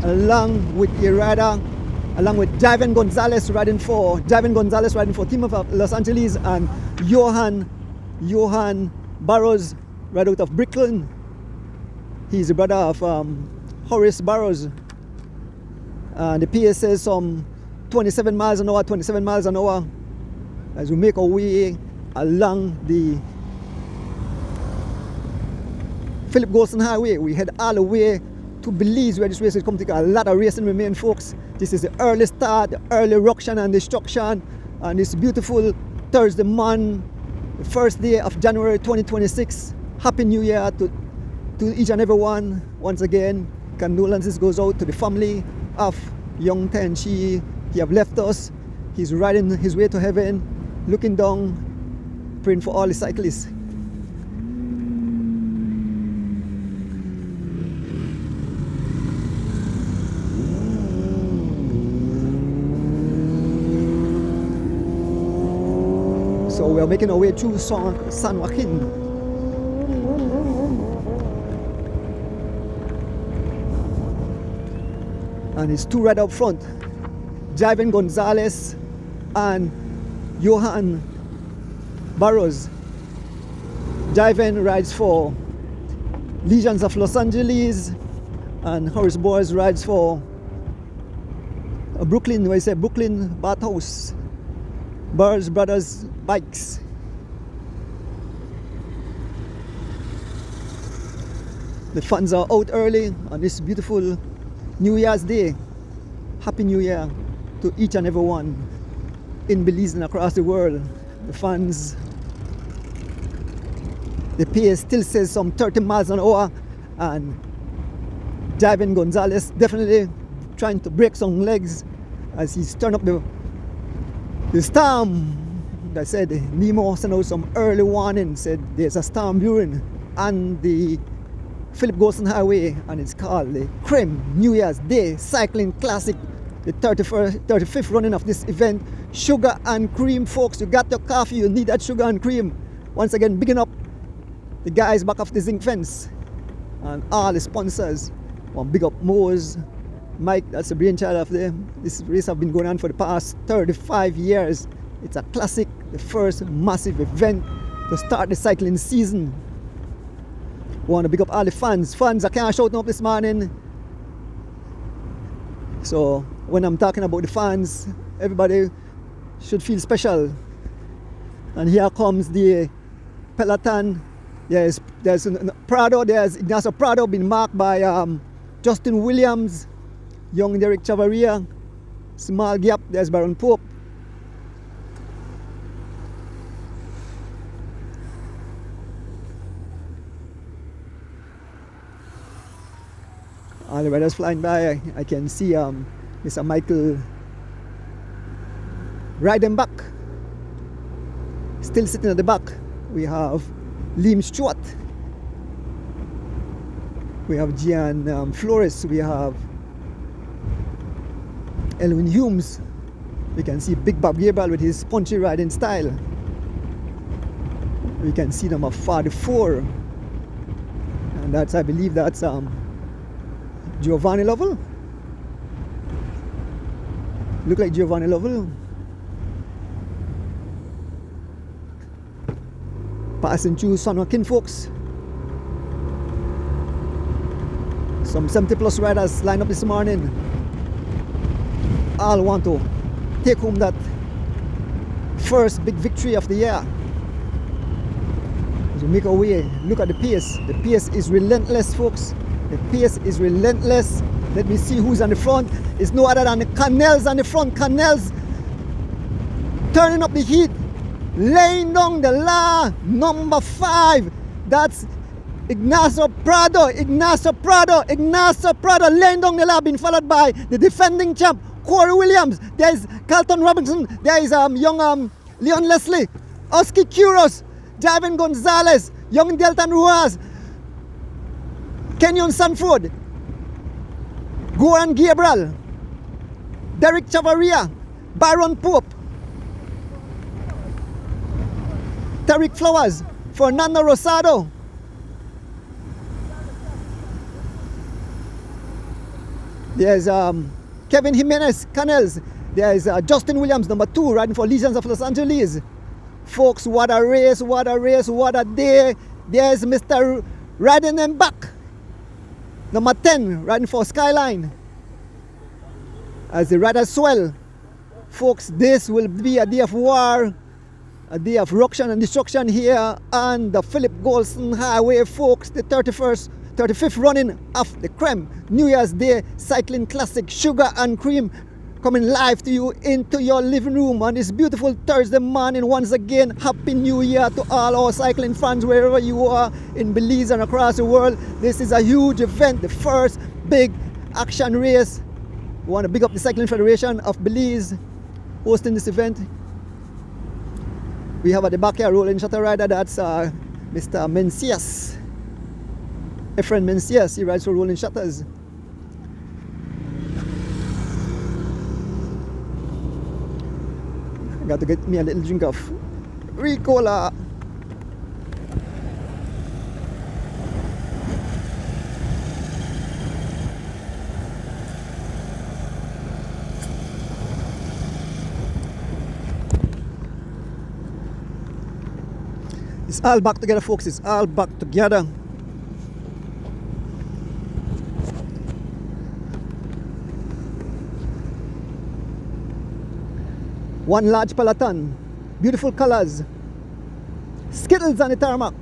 along with the rider, along with Javen Gonzalez riding for Team of Los Angeles, and Johan Burrows right out of Brooklyn. He's the brother of Horace Burrows. And the pace says some 27 miles an hour as we make our way along the Philip Golson Highway. We head all the way to Belize, where this race is coming to a lot of racing remain, folks. This is the early start, the early ruction and destruction on this beautiful Thursday morning, the first day of January 2026. Happy New Year to each and every one. Once again, condolences goes out to the family of young Tenchi. He have left us. He's riding his way to heaven, looking down, praying for all the cyclists. So we are making our way through San Joaquin. And it's two right up front, Javen Gonzalez and Johan Burrows. Javen rides for Legions of Los Angeles, and Horace Burrows rides for Brooklyn Bathhouse. Burrows Brothers Bikes. The fans are out early on this beautiful New Year's Day. Happy New Year to each and every one in Belize and across the world. The fans, the pace still says some 30 miles an hour, and Javen Gonzalez definitely trying to break some legs as he's turned up the storm. I said Nemo sent out some early warning, said there's a storm brewing on the Philip Golson Highway, and it's called the Krem New Year's Day Cycling Classic, the 35th running of this event. Sugar and cream, folks. You got your coffee, you need that sugar and cream. Once again, bigging up the guys back of the zinc fence and all the sponsors. One big up Mo's, Mike, that's the brainchild of this race. Have been going on for the past 35 years. It's a classic, the first massive event to start the cycling season. We want to big up all the fans. Fans, I can't shout up this morning. So when I'm talking about the fans, everybody should feel special. And here comes the peloton. There's Prada, there's Ignacio Prado being marked by Justin Williams, young Derek Chavaria, small gap, there's Baron Pope. All the riders flying by, I can see Mr. Michael Reidenbach still sitting at the back. We have Liam Stewart, we have Gian Flores, we have Elwin Humes. We can see Big Bob Gabriel with his punchy riding style. We can see number 44, and that's, I believe that's Giovanni Lovell. Look like Giovanni Lovell. Passing through San Joaquin, folks. Some 70 plus riders lined up this morning. All want to take home that first big victory of the year. As we make our way, look at the pace. The pace is relentless, folks. The pace is relentless. Let me see who's on the front. It's no other than the Canels on the front. Canels turning up the heat, laying down the law. Number 5. That's Ignacio Prado. Ignacio Prado laying down the law, being followed by the defending champ Corey Williams. There's Carlton Robinson. There is young Leon Leslie, Oski Kuros, Javin Gonzalez, young Delton Ruas, Kenyon Sanford, Goran Gabriel, Derek Chavaria, Baron Pope, Tariq Flowers, Fernando Rosado, there's Kevin Jimenez Canels, there's Justin Williams, number 2, riding for Legions of Los Angeles. Folks, what a race, what a race, what a day. There's Mr. Riding them back, number 10, riding for Skyline. As the riders swell, folks, this will be a day of war, a day of ruction and destruction here on the Philip Golson Highway, folks. The 35th running of the Krem New Year's Day Cycling Classic, Sugar and Cream, coming live to you into your living room on this beautiful Thursday morning. Once again, Happy New Year to all our cycling fans wherever you are in Belize and across the world. This is a huge event, the first big action race. We want to big up the Cycling Federation of Belize hosting this event. We have at the back here rolling shutter rider, that's Mr. Mencias. Efren Mencias, he rides for rolling shutters. I got to get me a little drink of Ricola. It's all back together, folks. It's all back together. One large peloton, beautiful colors, Skittles on the tarmac.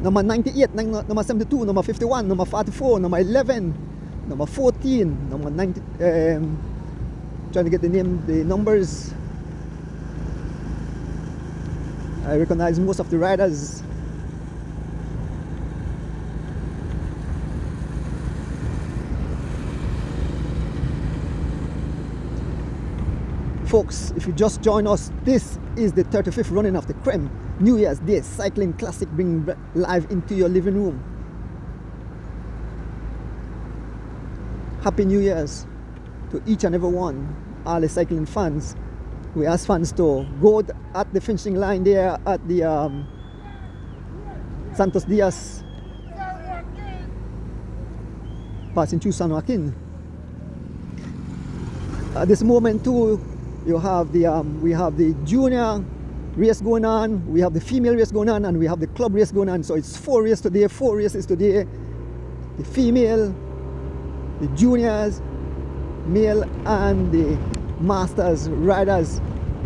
Number 98, number 72, number 51, number 44, number 11, number 14, number 90. Trying to get the numbers. I recognize most of the riders. Folks, if you just join us, this is the 35th running of the Krem New Year's Day Cycling Classic, bringing live into your living room. Happy New Year's to each and every one, all the cycling fans. We ask fans to go at the finishing line there at the Santos Diaz, passing through San Joaquin. At this moment too, you have we have the junior race going on, we have the female race going on, and we have the club race going on. So it's 4 races today, 4 races today. The female, the juniors, male, and the masters riders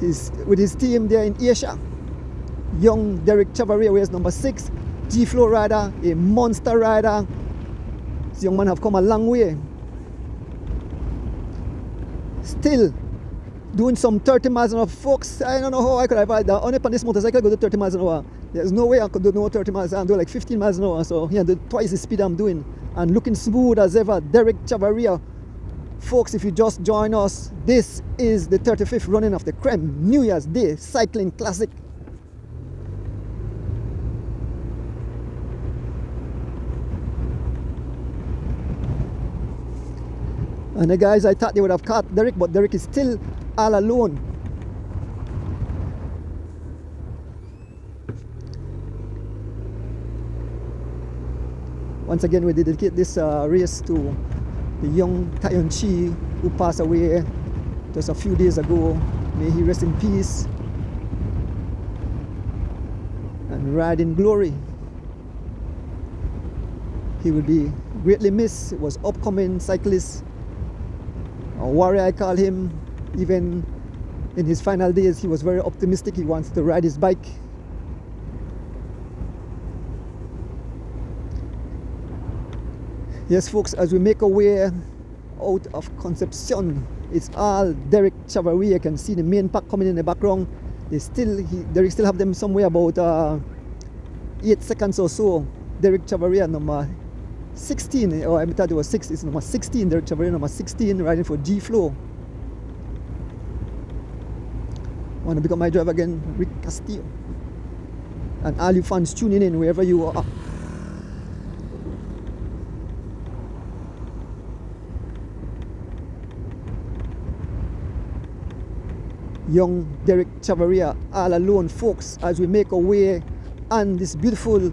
He's with his team there in Asia. Young Derek Chavaria wears number 6. G-Flow rider, a monster rider. This young man have come a long way. Still doing some 30 miles an hour. Folks, I don't know how I could have had that. Only on this motorcycle I could do 30 miles an hour. There's no way I could do no 30 miles an hour. I do like 15 miles an hour. So yeah, do twice the speed I'm doing. And looking smooth as ever. Derek Chavaria. Folks, if you just join us, this is the 35th running of the Krem New Year's Day Cycling Classic. And the guys, I thought they would have caught Derek, but Derek is still all alone. Once again, we dedicate this race to the young Tayon Chi who passed away just a few days ago. May he rest in peace and ride in glory. He will be greatly missed. He was upcoming cyclist, a warrior I call him. Even in his final days, he was very optimistic. He wants to ride his bike. Yes, folks, as we make our way out of Concepcion, it's all Derek Chavaria. You can see the main pack coming in the background. Derek still have them somewhere about 8 seconds or so. Derek Chavaria number 16, or I thought it was 6, it's number 16, Derek Chavaria number 16, riding for G-Flow. Want to become my driver again, Rick Castillo. And all you fans tuning in wherever you are. Young Derek Chavaria all alone, folks, as we make our way on this beautiful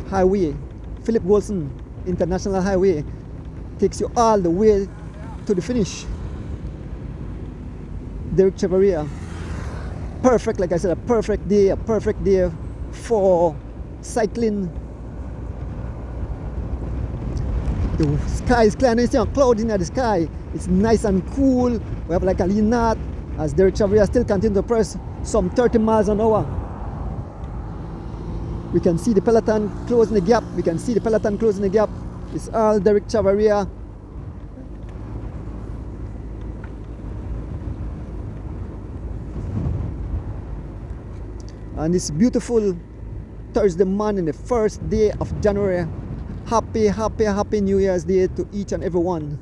highway. Philip Wilson International Highway takes you all the way to the finish. Derek Chavaria, perfect, like I said, a perfect day for cycling. The sky is clear, and you see a cloud in the sky. It's nice and cool. We have like a little knot as Derek Chavaria still continues to press some 30 miles an hour. We can see the peloton closing the gap. It's all Derek Chavaria. And this beautiful Thursday morning, the first day of January. Happy New Year's Day to each and every one.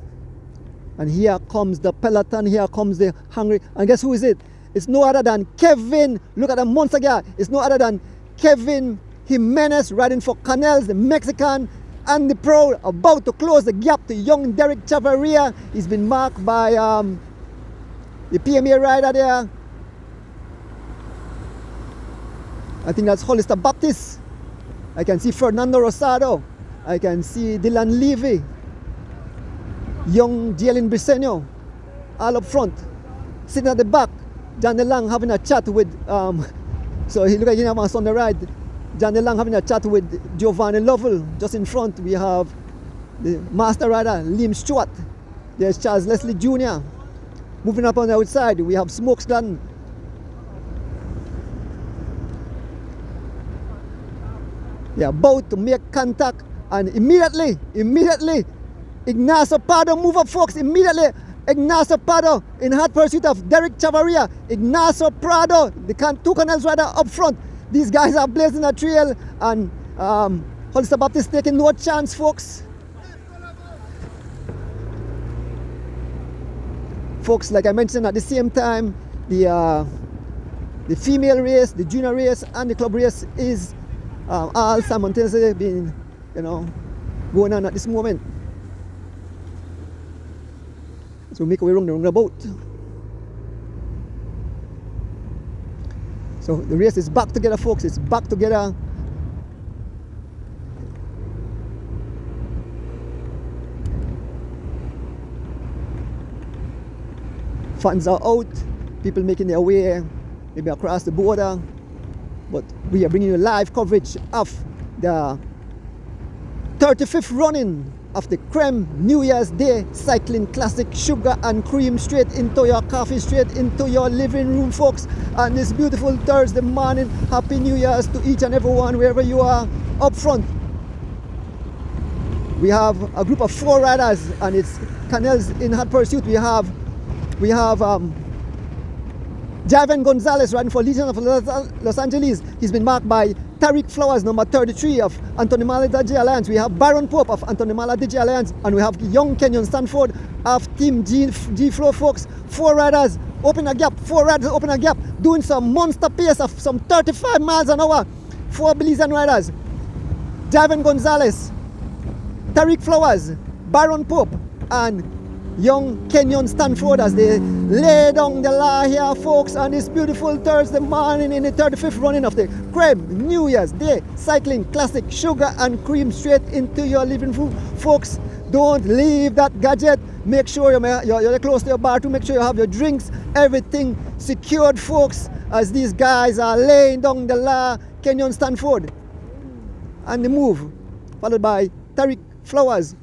And here comes the peloton, here comes the hungry. And guess who is it? It's no other than Kevin. Look at the monster guy. It's no other than Kevin Jimenez riding for Canels, the Mexican, and the pro, about to close the gap to young Derek Chavaria. He's been marked by the PMA rider there. I think that's Hollister Baptist. I can see Fernando Rosado. I can see Dylan Levy. Young Jalen Briseño, all up front. Sitting at the back, John DeLong having a chat with, so he look like he have us on the right. John DeLong having a chat with Giovanni Lovell. Just in front, we have the master rider, Liam Stewart. There's Charles Leslie Jr. Moving up on the outside, we have Smokes Gladden. They're about to make contact, and immediately, Ignacio Pardo move up, folks. Immediately, Ignacio Pardo in hot pursuit of Derek Chavaria. Ignacio Pardo, the two Canals rider up front. These guys are blazing a trail, and Hollister Baptist taking no chance, folks. Folks, like I mentioned, at the same time, the female race, the junior race, and the club race is all simultaneously being, going on at this moment. So make our way around the roundabout. So the race is back together, folks. It's back together. Fans are out. People making their way maybe across the border. But we are bringing you live coverage of the 35th running of the Krem New Year's Day Cycling Classic Sugar and Cream, straight into your coffee, straight into your living room, folks. On this beautiful Thursday morning, Happy New Year's to each and every one, wherever you are. Up front, we have a group of 4 riders, and it's Canels in hot pursuit. We have Javen Gonzalez riding for Legion of Los Angeles. He's been marked by Tariq Flowers, number 33 of Antonimala Digi Alliance. We have Baron Pope of Antonimala Digi Alliance, and we have Young Kenyon Stanford of Team G Flow, folks. 4 riders open a gap, 4 riders open a gap, doing some monster pace of some 35 miles an hour. 4 Belizean riders: Javen Gonzalez, Tariq Flowers, Baron Pope, and Young Kenyon Stanford, as they lay down the law here, folks, on this beautiful Thursday morning in the 35th running of the Krem New Year's Day Cycling Classic Sugar and Cream, straight into your living room, folks. Don't leave that gadget. Make sure you're close to your bar to make sure you have your drinks, everything secured, folks, as these guys are laying down the law. Kenyon Stanford and the move, followed by Tariq Flowers,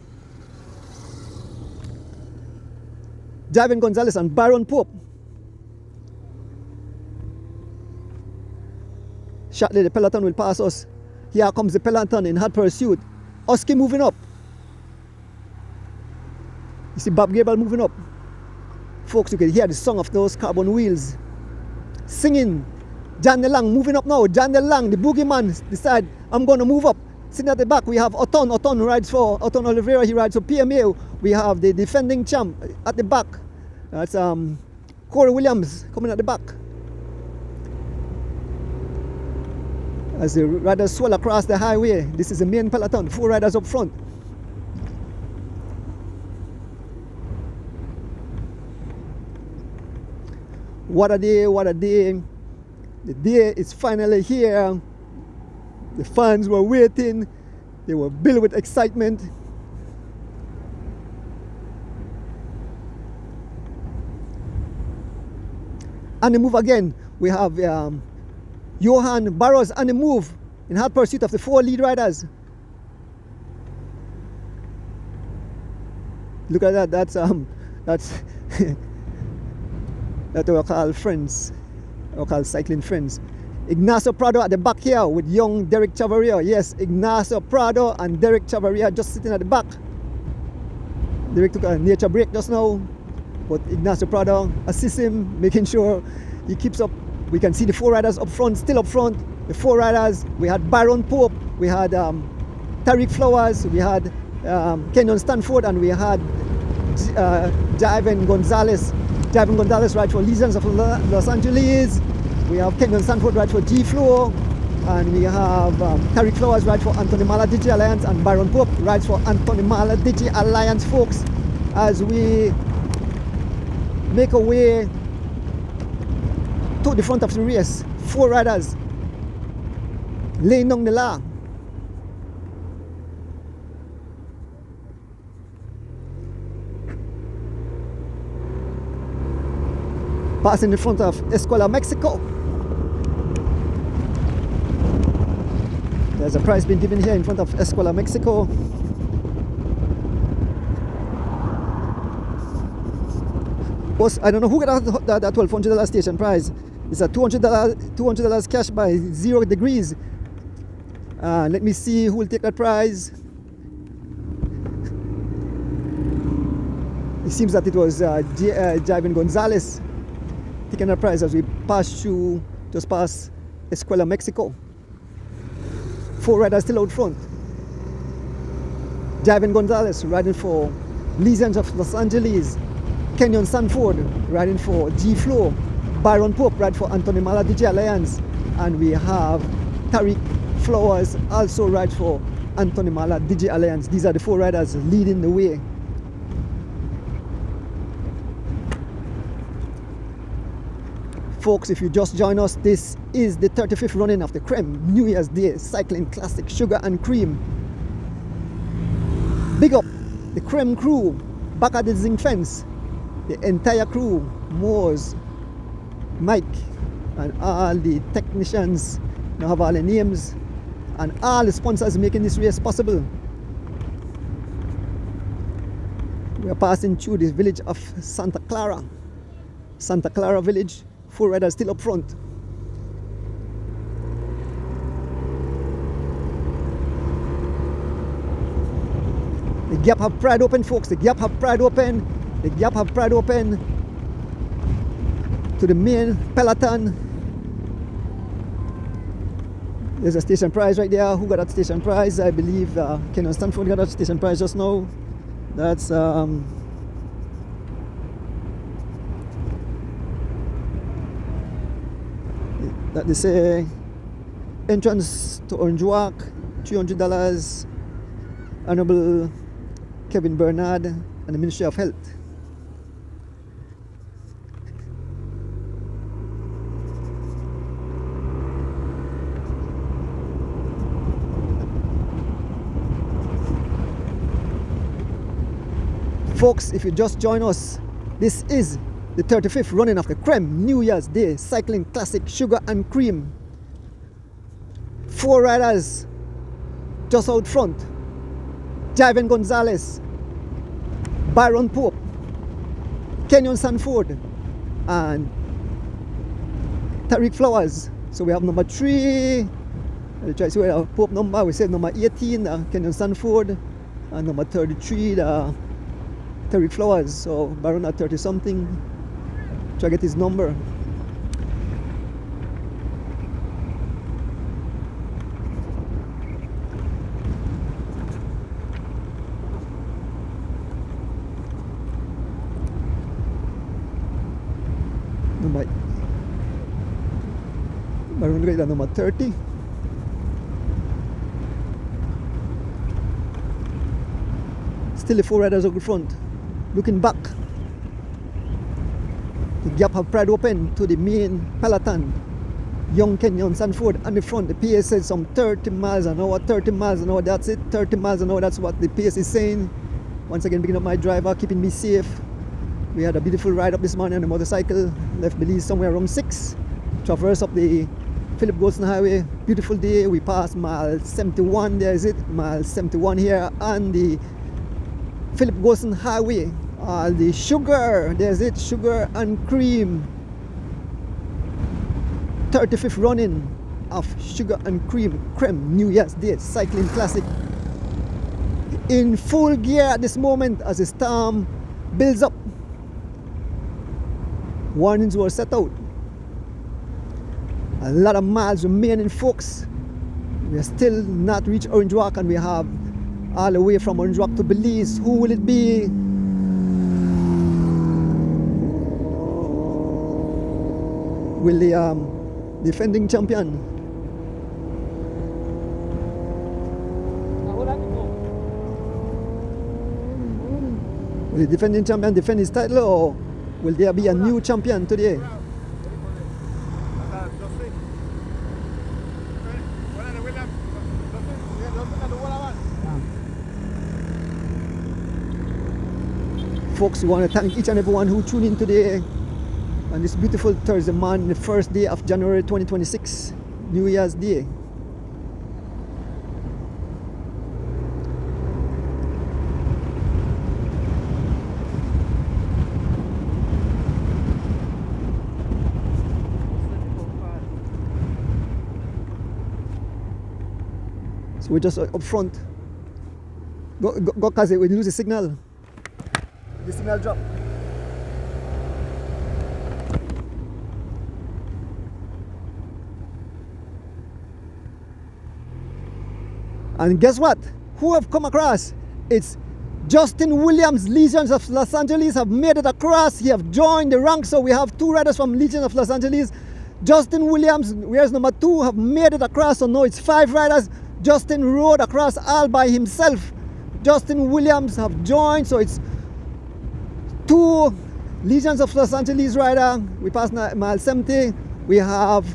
Javen Gonzalez, and Baron Pope. Shortly the peloton will pass us. Here comes the peloton in hot pursuit. Husky moving up. You see Bob Gable moving up. Folks, you can hear the song of those carbon wheels singing. John DeLang moving up now. John DeLang, the boogeyman, decide, I'm going to move up. Sitting at the back, we have Oton. Oton rides for Oton Oliveira. He rides for PMA. We have the defending champ at the back. That's Corey Williams coming at the back. As the riders swirl across the highway, this is the main peloton. 4 riders up front. What a day, what a day. The day is finally here. The fans were waiting. They were filled with excitement. On the move again, we have Johan Barros on the move in hot pursuit of the 4 lead riders. Look at that. That's that we call friends. We call cycling friends. Ignacio Prado at the back here with young Derek Chavaria. Yes, Ignacio Prado and Derek Chavaria just sitting at the back. Derek took a nature break just now, but Ignacio Prado assists him, making sure he keeps up. We can see the 4 riders up front, still up front. The 4 riders, we had Baron Pope, we had Tariq Flowers, we had Kenyon Stanford, and we had Javen Gonzalez. Javen Gonzalez rides for Legions of Los Angeles. We have Kenyon Stanford ride for G Flow, and we have Tariq Flowers ride for Antonimala Digi Alliance, and Baron Pope rides for Antonimala Digi Alliance, folks, as we make our way to the front of the race. 4 riders laying down the law. Passing in front of Escuela Mexico. There's a prize being given here in front of Escuela Mexico. I don't know who got that $1,200 station prize. It's a $200 cash by 0 degrees. Let me see who will take that prize. It seems that it was Javen Gonzalez taking that prize as we pass through, just past Escuela Mexico. 4 riders still out front. Javen Gonzalez riding for Legions of Los Angeles. Kenyon Stanford riding for G Flow. Baron Pope riding for Antonimala Digi Alliance. And we have Tariq Flowers also rides for Antonimala Digi Alliance. These are the 4 riders leading the way. Folks, if you just join us, this is the 35th running of the Krem New Year's Day Cycling Classic Sugar and Cream. Big up the Krem crew back at the zinc fence, the entire crew, Moors, Mike, and all the technicians, you have all the names, and all the sponsors making this race possible. We are passing through the village of Santa Clara. Santa Clara village, 4 riders still up front. The gap have Pride open, folks. The gap have Pride open. The gap have Pride open to the main peloton. There's a station prize right there. Who got that station prize? I believe Kenyon Stanford got that station prize just now. That's that they say entrance to Orange Walk, $300. Honorable Kevin Bernard and the Ministry of Health. Folks, if you just join us, this is the 35th running of the Krem New Year's Day Cycling Classic Sugar and Cream. 4 riders just out front. Javen Gonzalez, Byron Pope, Kenyon Sanford, and Tariq Flowers. So we have number 3. I'll try to see where Pope number. We said number 18, Kenyon Sanford, and number 33, Tariq Flowers. So Byron at 30 something. Try to get his number. Byron got that number 30. Still the 4 riders out front. Looking back. The gap have Pride open to the main peloton. Young Kenyon Sanford on the front. The pace says some 30 miles an hour, 30 miles an hour, that's it. 30 miles an hour, that's what the pace is saying. Once again, picking up my driver, keeping me safe. We had a beautiful ride up this morning on the motorcycle. Left Belize somewhere around 6. Traverse up the Philip Golson Highway. Beautiful day. We passed mile 71. There is it. Mile 71 here on the Philip Golson Highway. The sugar. There's it. Sugar and cream. 35th running of Sugar and Cream Krem New Year's Day Cycling Classic. In full gear at this moment as the storm builds up. Warnings were set out. A lot of miles remaining, folks. We are still not reached Orange Walk, and we have all the way from Orange Walk to Belize. Who will it be? Will the defending champion? Will the defending champion defend his title, or will there be a new champion today? Folks, we want to thank each and everyone who tuned in today on this beautiful Thursday morning, the first day of January 2026, New Year's Day. So we're just up front. Go, Kaze, we lose the signal. The signal drop. And guess what? Who have come across? It's Justin Williams. Legions of Los Angeles have made it across. He have joined the ranks. So we have 2 riders from Legion of Los Angeles. Justin Williams, where's number 2, have made it across. So now it's 5 riders. Justin rode across all by himself. Justin Williams have joined. So it's 2 Legions of Los Angeles rider. We passed mile 70. We have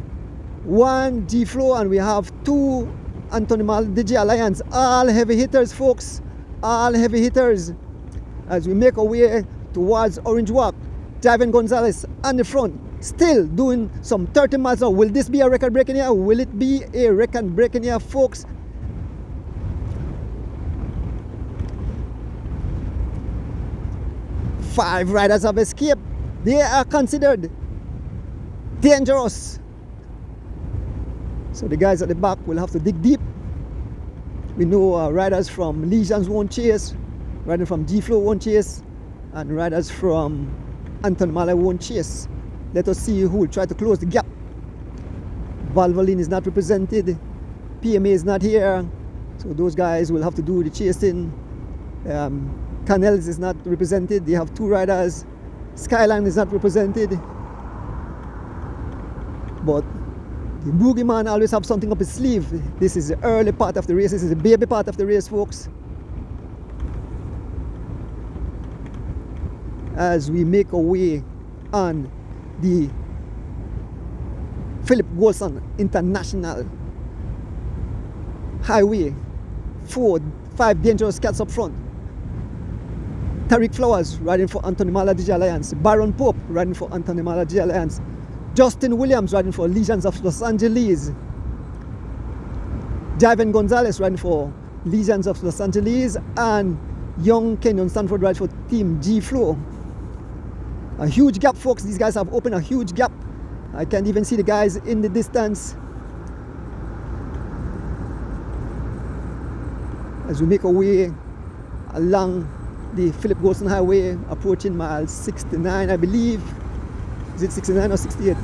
1 G-Flow, and we have 2 Anthony Mal DJ Alliance. All heavy hitters, folks. All heavy hitters. As we make our way towards Orange Walk. Javen Gonzalez on the front, still doing some 30 miles now. Will this be a record breaking year? Will it be a record breaking year, folks? 5 riders have escaped. They are considered dangerous. So the guys at the back will have to dig deep. We know riders from Legions won't chase, riders from G-Flow won't chase, and riders from Anton Mala won't chase. Let us see who will try to close the gap. Valvoline is not represented, PMA is not here, so those guys will have to do the chasing. Canels is not represented, they have 2 riders. Skyline is not represented, but the boogeyman always have something up his sleeve. This is the early part of the race, this is the baby part of the race, folks. As we make our way on the Philip Wilson International Highway, 5 dangerous cats up front. Tariq Flowers riding for Anthony Mala DJ Alliance. Baron Pope riding for Anthony Mala DJ Alliance. Justin Williams riding for Legions of Los Angeles. Javen Gonzalez riding for Legions of Los Angeles. And young Kenyon Stanford riding for Team G-Flow. A huge gap, folks. These guys have opened a huge gap. I can't even see the guys in the distance. As we make our way along the Philip Golson Highway, approaching mile 69, I believe. Is it 69 or 68?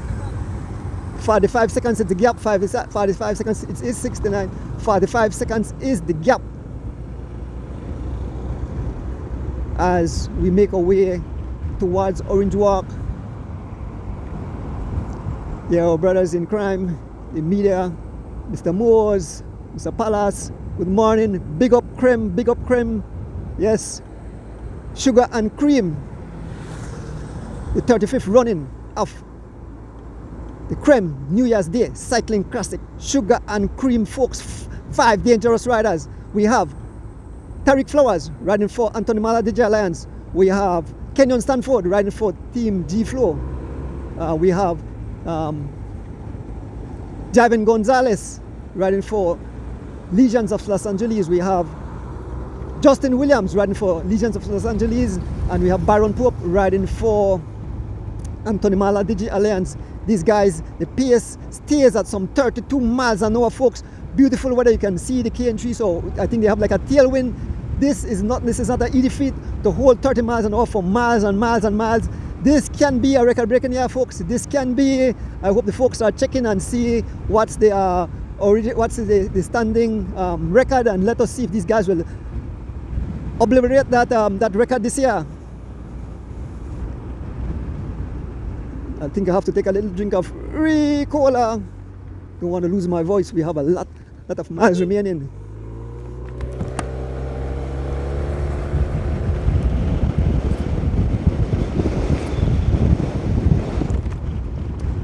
45 seconds is the gap. 45 seconds, it is 69. 45 seconds is the gap. As we make our way towards Orange Walk. There are our brothers in crime, the media, Mr. Moores, Mr. Palace. Good morning. Big up Krem, big up Krem. Yes. Sugar and Cream. The 35th running of the Krem New Year's Day Cycling Classic. Sugar and Cream, folks. 5 dangerous riders. We have Tariq Flowers riding for Anthony Mala DJ Alliance. We have Kenyon Stanford riding for Team G-Flow. We have Javen Gonzalez riding for Legions of Los Angeles. We have Justin Williams riding for Legions of Los Angeles. And we have Baron Pope riding for Anthony Mala DJ Alliance. These guys, the pace stays at some 32 miles an hour, folks. Beautiful weather, you can see the cane tree, so I think they have like a tailwind. This is not an easy feat to hold 30 miles an hour for miles and miles and miles. This can be a record-breaking year, folks. This can be. I hope the folks are checking and see what's the standing record, and let us see if these guys will obliterate that record this year. I think I have to take a little drink of Cola. Don't want to lose my voice. We have a lot of miles remaining.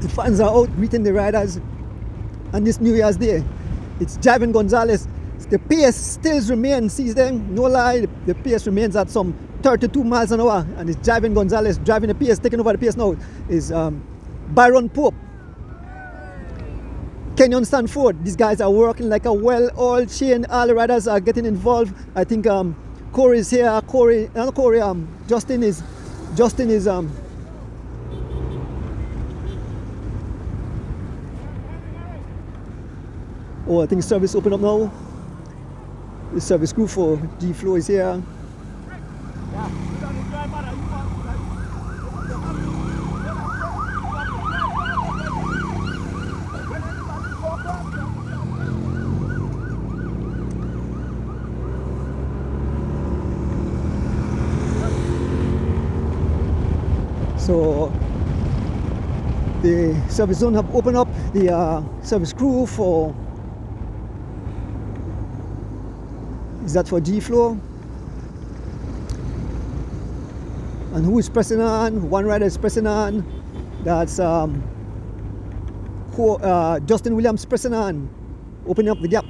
The fans are out greeting the riders on this New Year's Day. It's Javen Gonzalez. The pace still remains, see them? No lie, the pace remains at some 32 miles an hour, and it's Javen Gonzalez driving the pace, taking over the pace now is Baron Pope, Kenyon Stanford. These guys are working like a well-oiled chain. All the riders are getting involved. I think Corey is here. Justin is oh, I think service open up now. The service crew for G-Flow is here. So the service zone have opened up. The service crew for, is that for G-Flow? And who is pressing on? One rider is pressing on. That's Justin Williams pressing on, opening up the gap.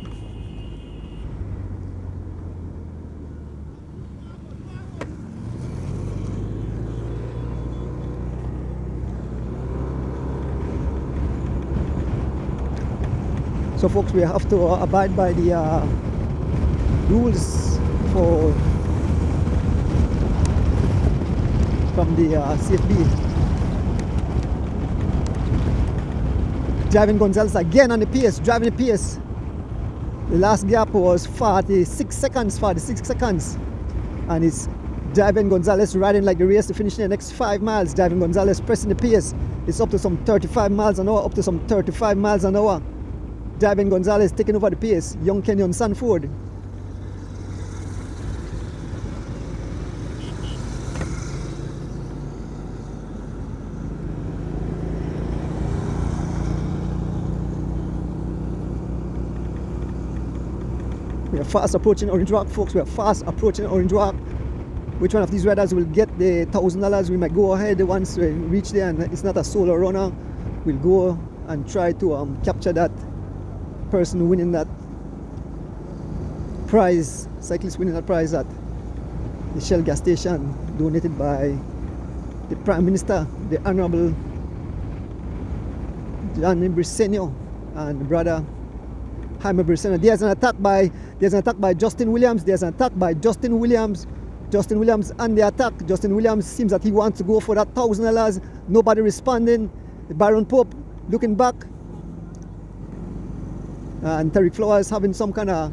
So folks, we have to abide by the rules for from the CFB. Driving Gonzalez again on the pace, driving the pace. The last gap was 46 seconds, and it's Driving Gonzalez riding like the race to finish in the next 5 miles. Driving Gonzalez pressing the pace. It's up to some 35 miles an hour, Driving Gonzalez taking over the pace. Young Kenyon Sanford. We are fast approaching Orange Rock, folks. We are fast approaching Orange Rock. Which one of these riders will get the $1,000? We might go ahead once we reach there, and it's not a solo runner. We'll go and try to capture that person winning that prize, cyclist winning that prize at the Shell gas station, donated by the Prime Minister, the Honorable Gianni Briceño and brother Jaime Briceño. There's an attack by Justin Williams. Justin Williams on the attack. Justin Williams seems that he wants to go for that $1,000. Nobody responding. Baron Pope looking back. And Tariq Flowers having some kind of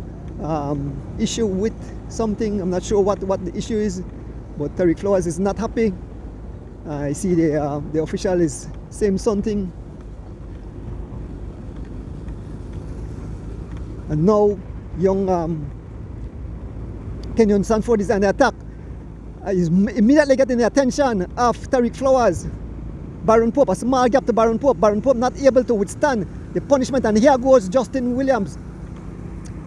issue with something. I'm not sure what the issue is, but Tariq Flowers is not happy. I see the official is saying something. And now young Kenyon Sanford is on the attack. He's immediately getting the attention of Tariq Flowers. Baron Pope, a small gap to Baron Pope. Baron Pope not able to withstand the punishment, and here goes Justin Williams.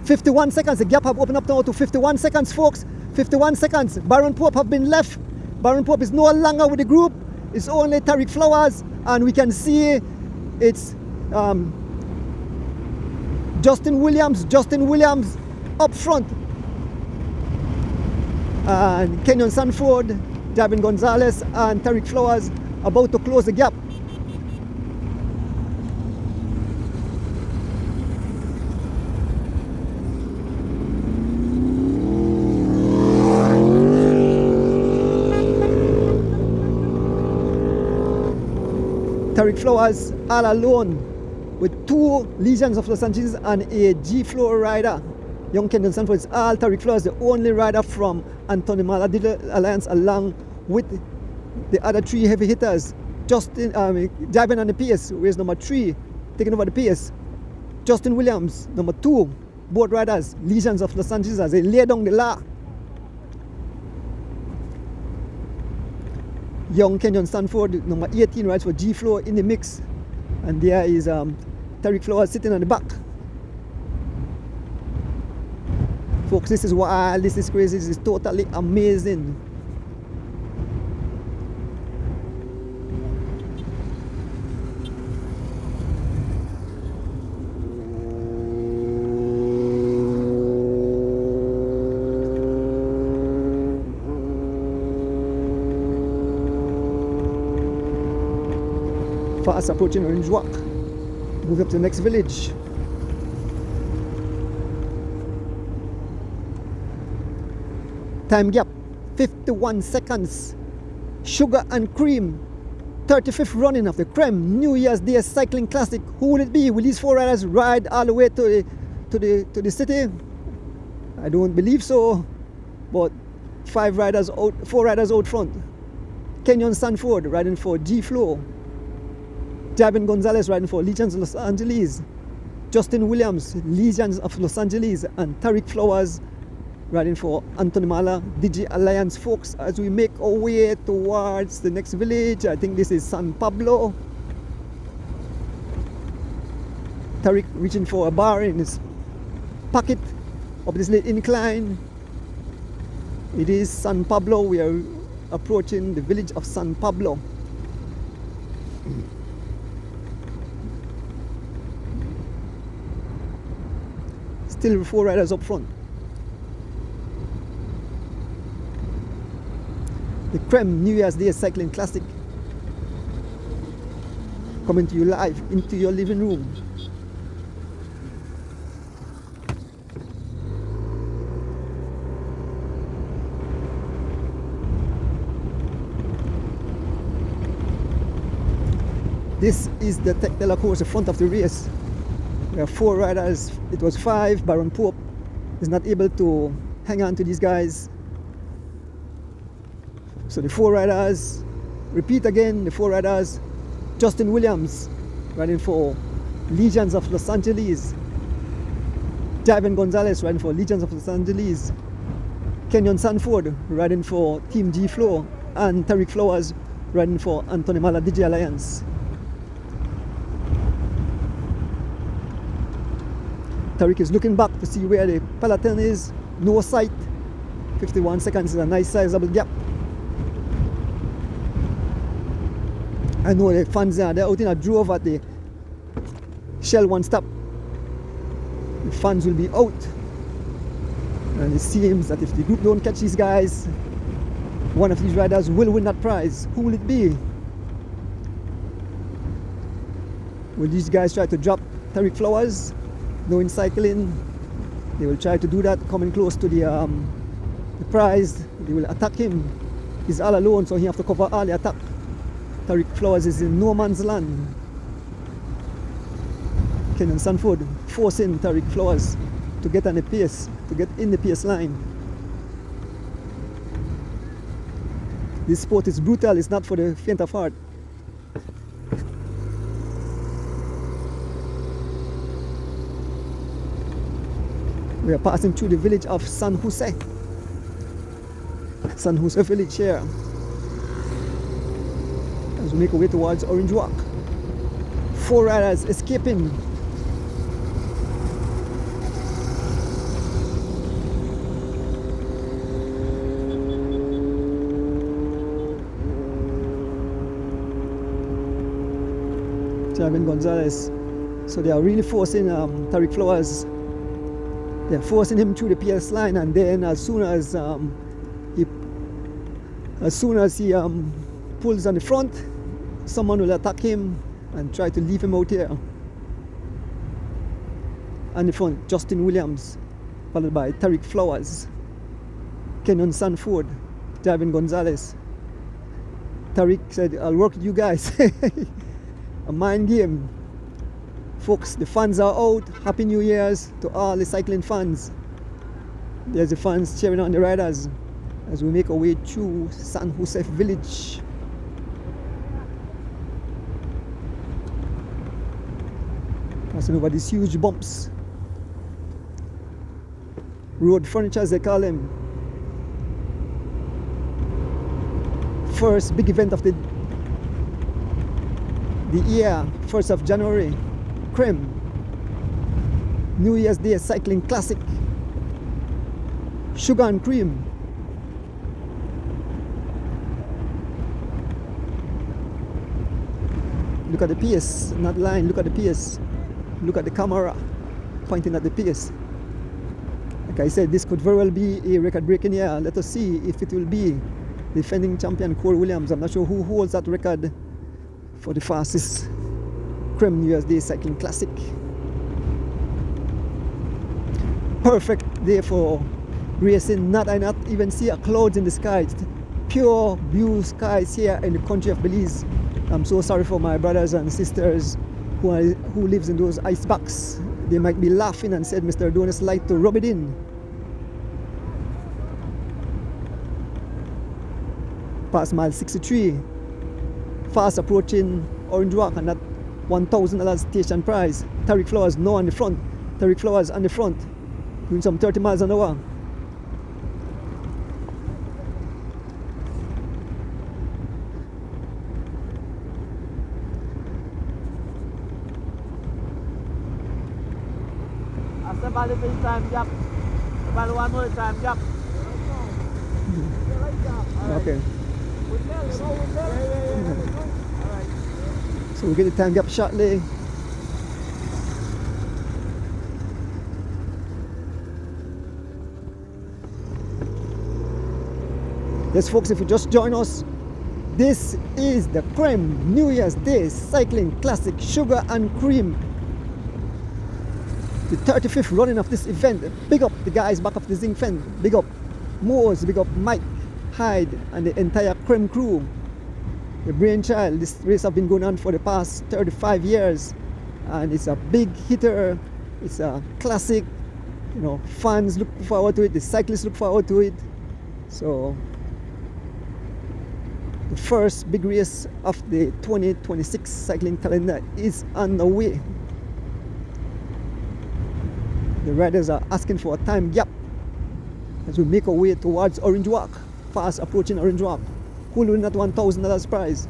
51 seconds, the gap have opened up now to 51 seconds, folks. 51 seconds. Baron Pope have been left. Baron Pope is no longer with the group. It's only Tariq Flowers, and we can see it's Justin Williams up front. And Kenyon Sanford, Javin Gonzalez, and Tariq Flowers about to close the gap. Tariq Flowers all alone with 2 Legions of Los Angeles and a G-Floor rider. Young Kenyon Sanford is all Tariq Flowers, the only rider from Anthony Mala Alliance, along with the other 3 heavy hitters. Justin driving on the pace, where's number 3 taking over the pace. Justin Williams, number 2, both riders, Legions of Los Angeles, as they lay down the law. Young Kenyon Sanford, number 18, rides for G-Floor in the mix. And there is Tariq Flowers sitting on the back. Folks, this is wild, this is crazy, this is totally amazing. Fast approaching Orange Rock. Move up to the next village. Time gap 51 seconds. Sugar and Cream, 35th running of the Krem New Year's Day Cycling Classic. Who will it be? Will these 4 riders ride all the way to the city? I don't believe so. But 4 riders out front. Kenyon Sanford riding for G-Flow. Javin Gonzalez riding for Legions of Los Angeles. Justin Williams, Legions of Los Angeles, and Tariq Flowers riding for Anthony Mala Digi Alliance, folks. As we make our way towards the next village, I think this is San Pablo. Tariq reaching for a bar in his pocket of this little incline. It is San Pablo. We are approaching the village of San Pablo. Still 4 riders up front. The Krem New Year's Day Cycling Classic coming to you live into your living room. This is the Tech Della course, the front of the race. We have 4 riders. It was 5. Baron Pope is not able to hang on to these guys. So the 4 riders, repeat again, the 4 riders. Justin Williams riding for Legions of Los Angeles. Javen Gonzalez riding for Legions of Los Angeles. Kenyon Sanford riding for Team G Flow. And Tariq Flowers riding for Anthony Mala Digi Alliance. Tariq is looking back to see where the peloton is. No sight. 51 seconds is a nice sizable gap. I know the fans are they're out in a drove at the Shell One Stop. The fans will be out. And it seems that if the group don't catch these guys, one of these riders will win that prize. Who will it be? Will these guys try to drop Tariq Flowers? Knowing cycling, they will try to do that, coming close to the prize. They will attack him. He's all alone, so he have to cover all the attack. Tariq Flowers is in no man's land. Kenyon Sanford forcing Tariq Flowers to get on the pace, to get in the pace line. This sport is brutal, it's not for the faint of heart. We are passing through the village of San Jose. San Jose village here. As we make our way towards Orange Walk. 4 riders escaping. Javin Gonzalez. So they are really forcing Tariq Flowers. They're forcing him through the PS line, and then as soon as he pulls on the front, someone will attack him and try to leave him out here. On the front, Justin Williams, followed by Tariq Flowers, Kenyon Sanford, Javin Gonzalez. Tariq said, "I'll work with you guys." A mind game. Folks, the fans are out. Happy New Year's to all the cycling fans. There's the fans cheering on the riders as we make our way through San Jose village. Passing over these huge bumps. Road furniture, as they call them. First big event of the year, 1st of January. Krem, New Year's Day Cycling Classic, Sugar and Cream. Look at the PS, not line, look at the PS. Look at the camera pointing at the PS. Like I said, this could very well be a record-breaking year. Let us see if it will be. Defending champion Cole Williams, I'm not sure who holds that record for the fastest Krem New Year's Day Cycling Classic. Perfect day for racing. I not even see a cloud in the sky. It's pure blue skies here in the country of Belize. I'm so sorry for my brothers and sisters who lives in those ice box. They might be laughing and said, "Mr. Adonis like to rub it in." Past mile 63. Fast approaching Orange Walk, and that $1,000 station prize. Tariq Flowers now on the front. Tariq Flowers on the front, doing some 30 miles an hour. Time gap. About 1 more time gap. Okay. So we'll get the time gap shortly. Yes, folks, if you just join us, this is the Krem New Year's Day Cycling Classic Sugar and Cream. The 35th running of this event. Big up the guys back of the zinc fence. Big up Moores, big up Mike, Hyde, and the entire Krem crew. the brainchild. This race have been going on for the past 35 years, and it's a big hitter. It's a classic. You know, fans look forward to it. The cyclists look forward to it. So the first big race of the 2026 cycling calendar is underway. The riders are asking for a time gap as we make our way towards Orange Walk, fast approaching Orange Walk. Who'll win that $1,000 prize?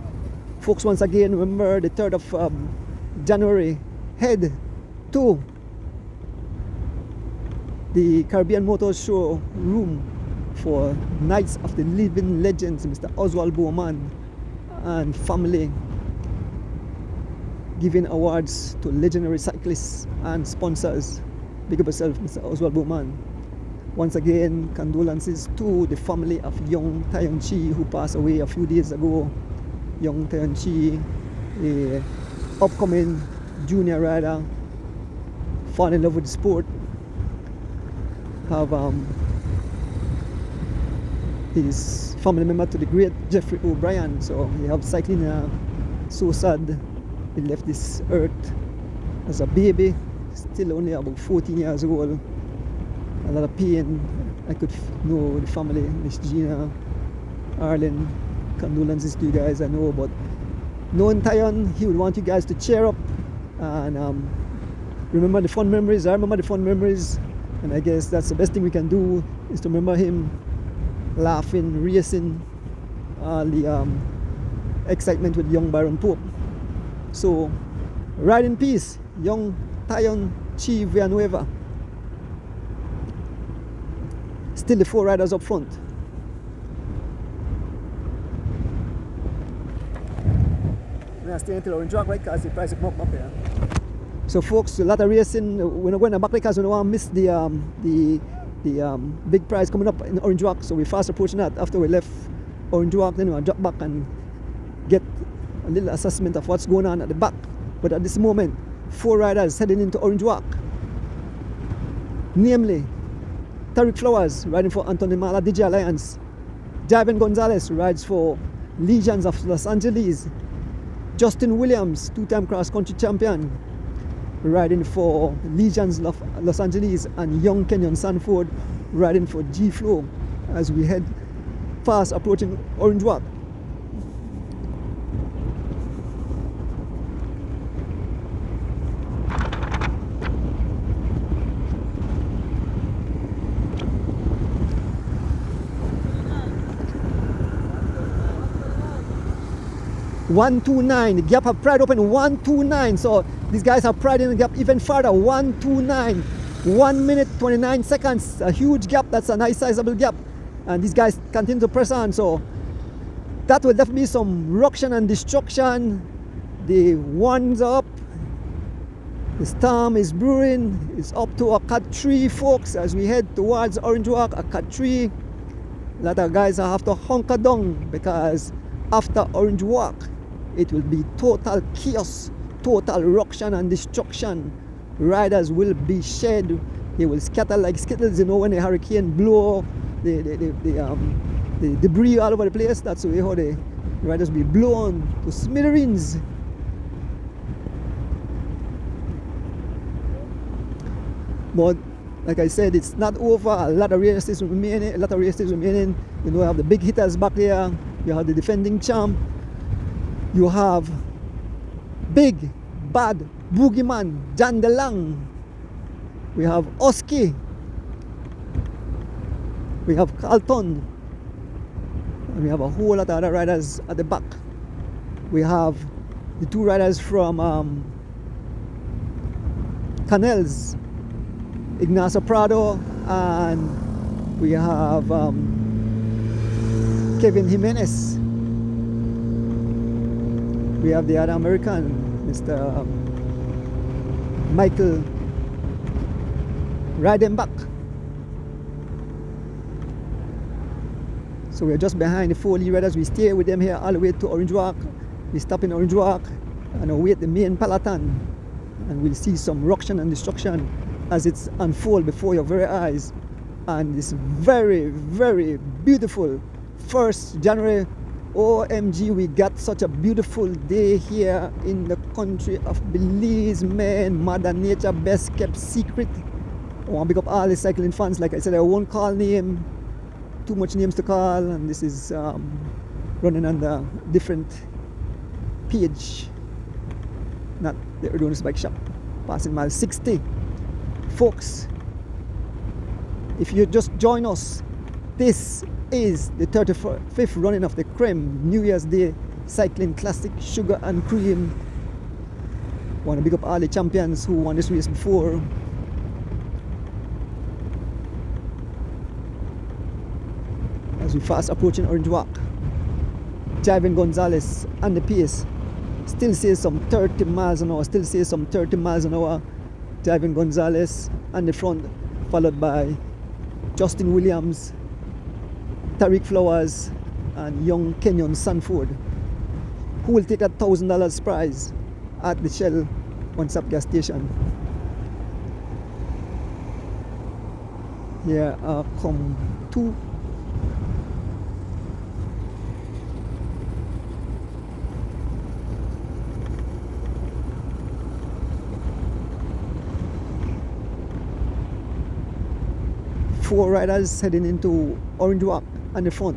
Folks, once again, remember the 3rd of January, head to the Caribbean Motor Show room for Knights of the Living Legends, Mr. Oswald Bowman and family, giving awards to legendary cyclists and sponsors. Big up yourself, Mr. Oswald Bowman. Once again, condolences to the family of young Tayon Chi, who passed away a few days ago. Young Tayon Chi, a upcoming junior rider, fall in love with the sport, have his family member to the great Jeffrey O'Brien. So he have cycling so sad. He left this earth as a baby, still only about 14 years old. A lot of pain. I could know the family, Miss Gina, Arlen. Condolences to you guys, I know, but knowing Tayon, he would want you guys to cheer up and remember the fun memories. I remember the fun memories, and I guess that's the best thing we can do, is to remember him laughing, racing, all the excitement with young Byron Pope. So ride in peace, young Tayon Chi Villanueva. Still the 4 riders up front. We're gonna stay until Orange Rock, right? Because the price will come up here. So folks, a lot of racing. We're not going back because we don't want to miss the big prize coming up in Orange Rock. So we're fast approaching that. After we left Orange Rock, then we'll drop back and get a little assessment of what's going on at the back. But at this moment, 4 riders heading into Orange Rock. Namely, Tariq Flowers riding for Anthony Mala DJ Alliance. Javen Gonzalez rides for Legions of Los Angeles. Justin Williams, 2-time cross-country champion, riding for Legions of Los Angeles, and young Kenyon Sanford riding for G-Flow as we head fast approaching Orange Walk. .129, the gap have Pride open 129, so these guys have Pride in the gap even further. 129, 1 minute 29 seconds, a huge gap. That's a nice sizable gap, and these guys continue to press on. So that will definitely be some ruction and destruction. The one's up, the storm is brewing. It's up to a cut 3, folks, as we head towards Orange Walk. A cut 3. A lot of guys have to hunker down because after Orange Walk, it will be total chaos, total ruction and destruction. Riders will be shed. They will scatter like skittles, you know, when the hurricane blow the debris all over the place. That's the way how the riders will be blown to smithereens. But like I said, it's not over. A lot of races remaining. You know, you have the big hitters back there. You have the defending champ. You have big, bad boogeyman, Jan De Lang. We have Oski. We have Carlton. And we have a whole lot of other riders at the back. We have the 2 riders from Canels, Ignacio Prado, and we have Kevin Jimenez. We have the other American, Mr. Michael Reidenbach. So we're just behind the 4 lead riders. We stay with them here all the way to Orange Walk. We stop in Orange Walk and await the main peloton, and we'll see some ruction and destruction as it's unfold before your very eyes. And this very, very beautiful 1st January OMG, we got such a beautiful day here in the country of Belize, man. Mother Nature, best kept secret. I want to big up all the cycling fans. Like I said, I won't call name, too much names to call, and this is running on the different page, not the Adonis Bike Shop, passing mile 60. Folks, if you just join us, this is the 35th running of the Krem New Year's Day Cycling Classic Sugar and Cream. Want to big up all the champions who won this race before. As we fast approaching Orange Walk, Javin Gonzalez and the pace still says some 30 miles an hour, Javin Gonzalez on the front, followed by Justin Williams, Tariq Flowers and young Kenyon Sanford, who will take that $1,000 prize at the Shell one-stop gas station. Here come two. Four riders heading into Orange Walk on the front.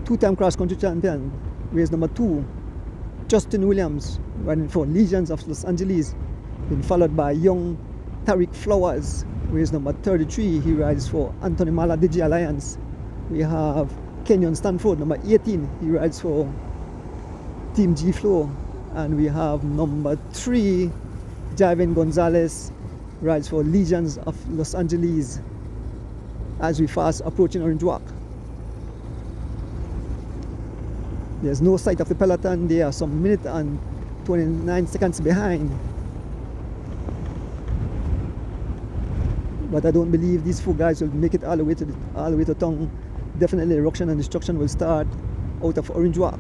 Two-time cross-country champion, race number 2, Justin Williams, riding for Legions of Los Angeles, been followed by young Tariq Flowers, race number 33. He rides for Anthony Mala Digi Alliance. We have Kenyon Stanford, number 18. He rides for Team G Flow. And we have number 3, Javin Gonzalez, rides for Legions of Los Angeles. As we fast approaching Orange Walk, there's no sight of the peloton. They are some minute and 29 seconds behind, but I don't believe these 4 guys will make it all the way to town. Definitely eruption and destruction will start out of Orange Walk.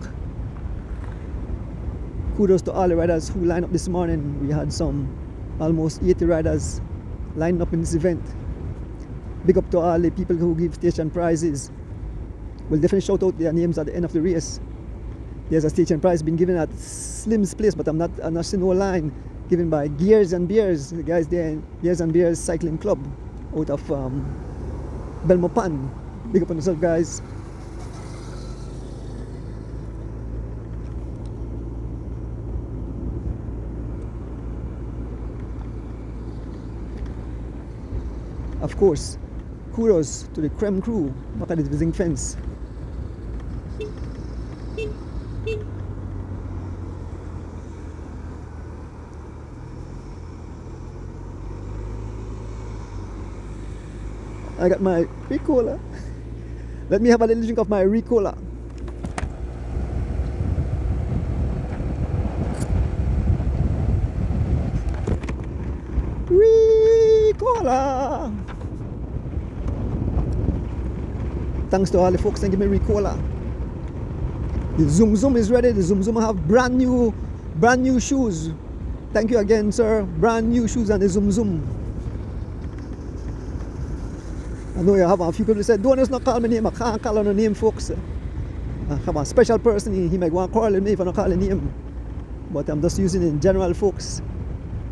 Kudos to all the riders who lined up this morning. We had some almost 80 riders lined up in this event. Big up to all the people who give station prizes. We'll definitely shout out their names at the end of the race. There's a station prize being given at Slim's place, but I'm not seeing no line given by Gears and Beers, the guys there, Gears and Beers Cycling Club out of Belmopan. Big up on yourself, guys. Of course, kudos to the Krem crew back at the visiting fence. I got my Ricola. Let me have a little drink of my Ricola. Ricola! Thanks to all the folks that give me Ricola. The Zoom Zoom is ready. The Zoom Zoom have brand new shoes. Thank you again, sir. Brand new shoes and the Zoom Zoom. I know you have a few people who said, don't just not call my name. I can't call on the name, folks. I have a special person. He might want to call me if I don't call the name. But I'm just using it in general, folks.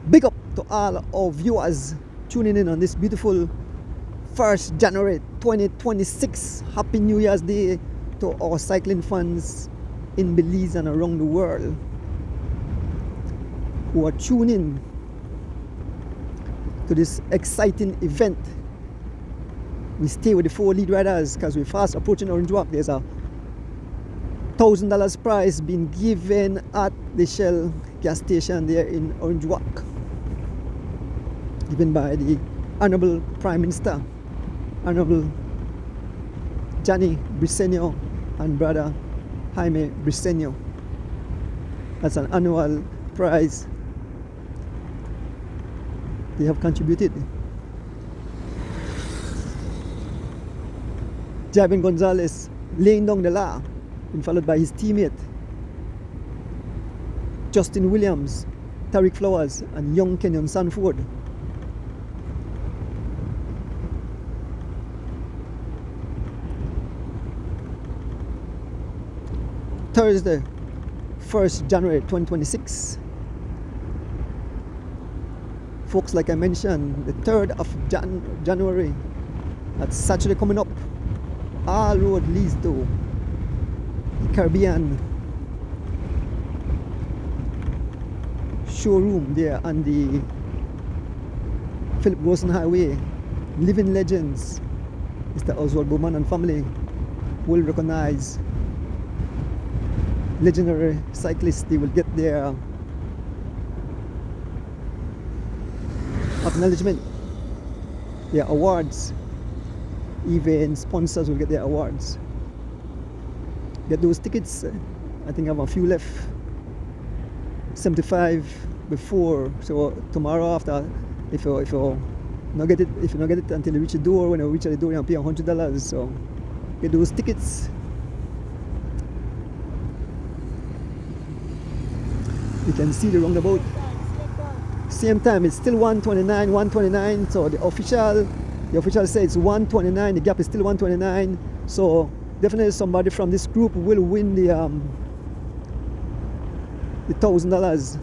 Big up to all our viewers tuning in on this beautiful 1st January 2026. Happy New Year's Day to our cycling fans in Belize and around the world who are tuning to this exciting event. We stay with the 4 lead riders because we're fast approaching Orange Walk. There's a $1,000 prize being given at the Shell gas station there in Orange Walk, given by the Honorable Prime Minister, Honorable Gianni Briceño and brother Jaime Briceño. That's an annual prize they have contributed. Javin Gonzalez laying down the law, and followed by his teammate Justin Williams, Tariq Flowers and young Kenyon Sanford. Thursday, 1st January 2026. Folks, like I mentioned, the 3rd of January, that's Saturday coming up, all road leads to the Caribbean showroom there on the Philip Wilson Highway. Living legends, Mr. Oswald Bowman and family will recognize legendary cyclists. They will get their acknowledgement, their awards. Even sponsors will get their awards. Get those tickets. I think I have a few left. 75 before. So tomorrow after, if you not get it until you reach the door, when you reach the door you pay $100. So get those tickets. You can see the roundabout. Same time, it's still 129. So the official says it's 129. The gap is still 129. So definitely somebody from this group will win the $1,000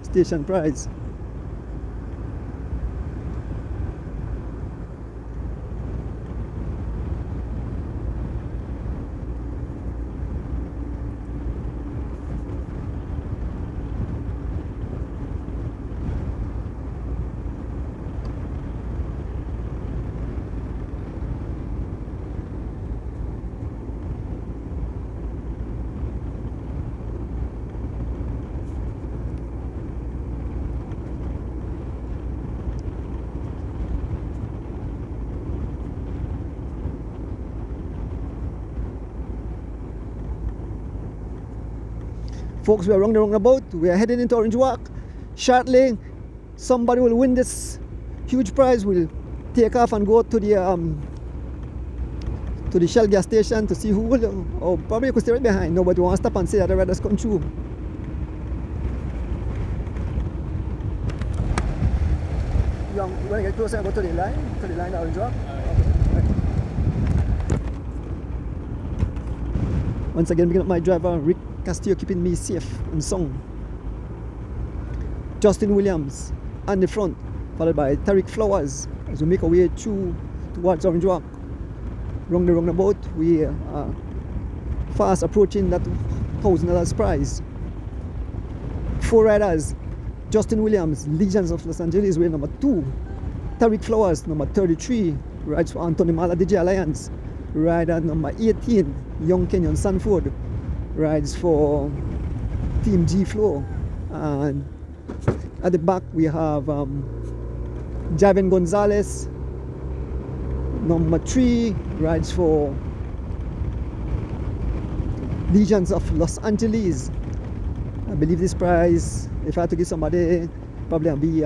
station prize. Folks, we are around the roundabout. We are heading into Orange Walk. Shortly, somebody will win this huge prize. We'll take off and go to the Shell gas station to see who will. Oh, probably you could stay right behind. Nobody wants to stop and say that the riders come through. When I get closer, I go to the line of Orange Walk. Once again, picking up my driver, Rick Castillo, keeping me safe and sound. Justin Williams on the front, followed by Tariq Flowers as we make our way through towards Orange Walk. Round the roundabout, we are fast approaching that $1,000 prize. 4 riders: Justin Williams, Legions of Los Angeles, way number 2. Tariq Flowers, number 33, rides for Anthony Mala DJ Alliance. Rider number 18, Young Kenyon Sanford, rides for Team G Flow. And at the back we have Javen Gonzalez, number 3, rides for Legions of Los Angeles. I believe this prize, if I had to give somebody, probably I'll be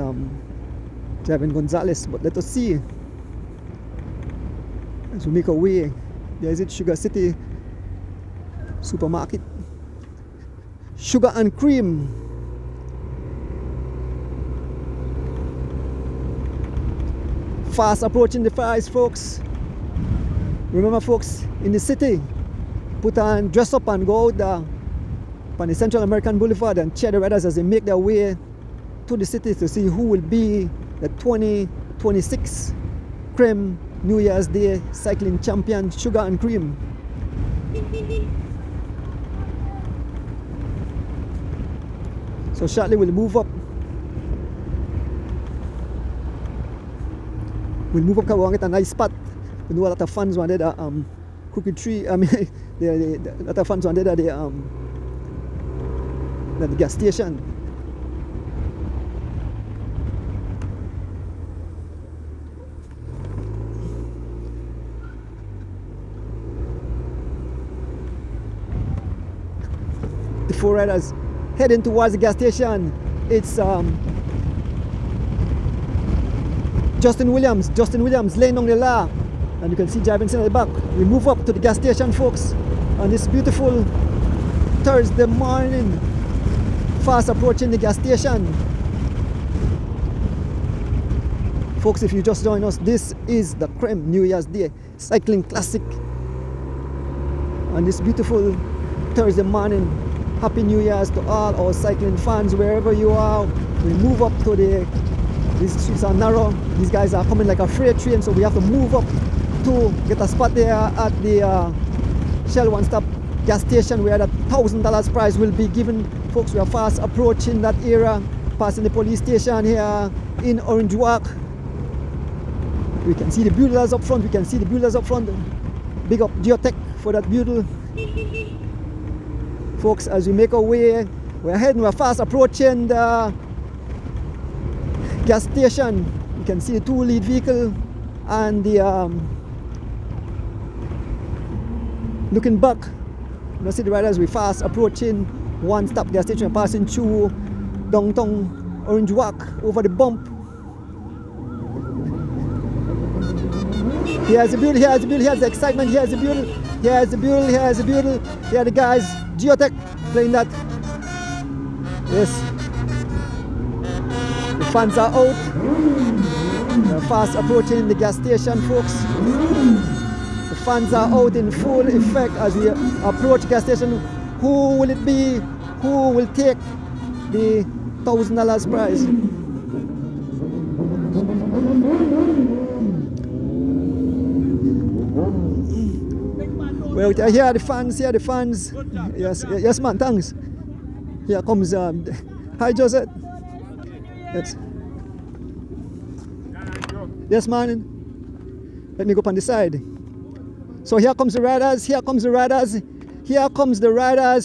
Javen Gonzalez, but let us see as we make our way. There is it, Sugar City Supermarket. Sugar and Cream. Fast approaching the prize, folks. Remember, folks, in the city, dress up and go out on the Central American Boulevard and cheer the riders as they make their way to the city to see who will be the 2026 Krem New Year's Day cycling champion, Sugar and Cream. So shortly we'll move up. We'll move up because we want to get a nice spot. We know a lot of fans wanted a Crooked Tree. I mean, a lot of fans wanted at the gas station. The 4 riders heading towards the gas station. It's Justin Williams laying on the law, and you can see Javinson at the back. We move up to the gas station, folks, on this beautiful Thursday morning. Fast approaching the gas station. Folks, if you just join us, this is the Krem New Year's Day Cycling Classic on this beautiful Thursday morning. Happy New Year's to all our cycling fans wherever you are. We move up to these streets are narrow. These guys are coming like a freight train, so we have to move up to get a spot there at the Shell One Stop gas station where that $1,000 prize will be given. Folks, we are fast approaching that area, passing the police station here in Orange Walk. We can see the builders up front. Big up Geotech for that building. Folks, as we make our way, we're fast approaching the gas station. You can see the 2 lead vehicle and the looking back. You see the riders, we're fast approaching One Stop gas station, passing through downtown Orange Walk over the bump. Here's the build, here's the excitement, here's the build. Here are the guys, Geotech, playing that. Yes. The fans are out. They're fast approaching the gas station, folks. The fans are out in full effect as we approach gas station. Who will it be? Who will take the $1,000 prize? Well, here are the fans. Yes, man, thanks. Here comes, hi, Joseph. Yes, man. Let me go up on the side. So here comes the riders.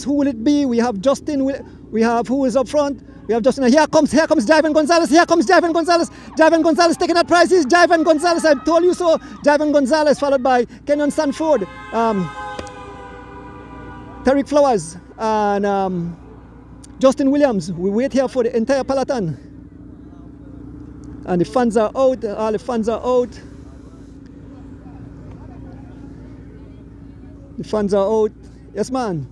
Who will it be? We have Justin. We have who is up front. We have Justin. Here comes Javan Gonzalez. Javan Gonzalez taking that prizes. Javan Gonzalez, I told you so. Javan Gonzalez, followed by Kenyon Sanford, Tariq Flowers, and Justin Williams. We wait here for the entire peloton. And the fans are out. All the fans are out. The fans are out. Yes, man.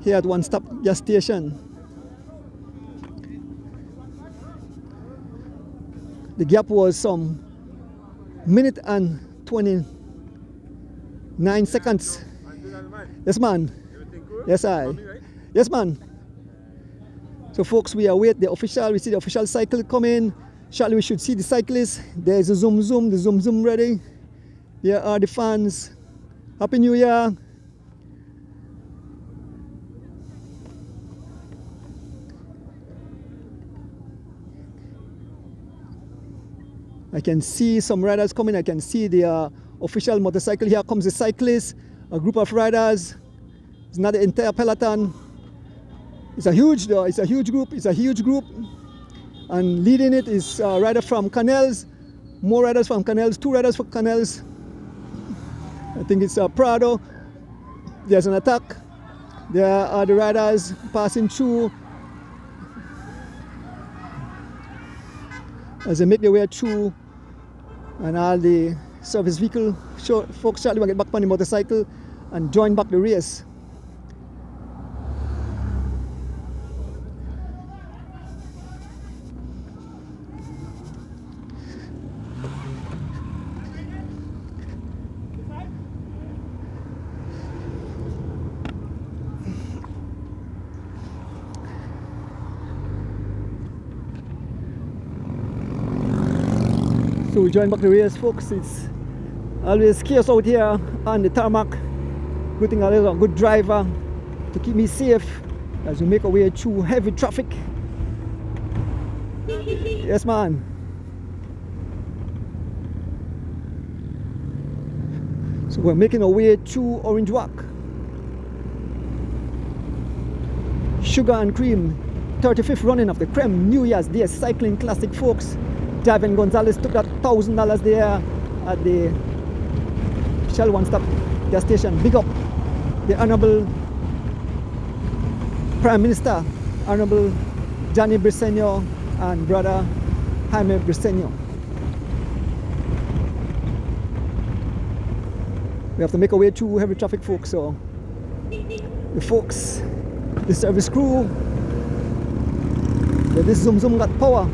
Here at One Stop gas station. The gap was some minute and 29 seconds. Yes, man. Yes, Yes, man. So, folks, we await the official. We see the official cycle coming. Shortly, we should see the cyclists. There's a zoom, the zoom ready. Here are the fans. Happy New Year. I can see some riders coming. I can see the official motorcycle. Here comes the cyclist, a group of riders. It's not the entire peloton. It's a huge group. And leading it is a rider from Canals. More riders from Canals. 2 riders from Canals. I think it's Prada. There's an attack. There are the riders passing through as they make their way through, and all the service vehicle folks shortly will get back on the motorcycle and join back the race. So we join back the race, folks. It's always chaos out here on the tarmac. Good thing there's a good driver to keep me safe as we make our way through heavy traffic. Yes, man. So we're making our way through Orange Walk. Sugar and Cream, 35th running of the Krem New Year's Day Cycling Classic, folks. Javan Gonzalez took that $1,000 there at the Shell One Stop gas station. Big up the Honorable Prime Minister, Honorable Johnny Briceño and Brother Jaime Briceño. We have to make our way through heavy traffic, folks. So the folks, the service crew, this zoom got power.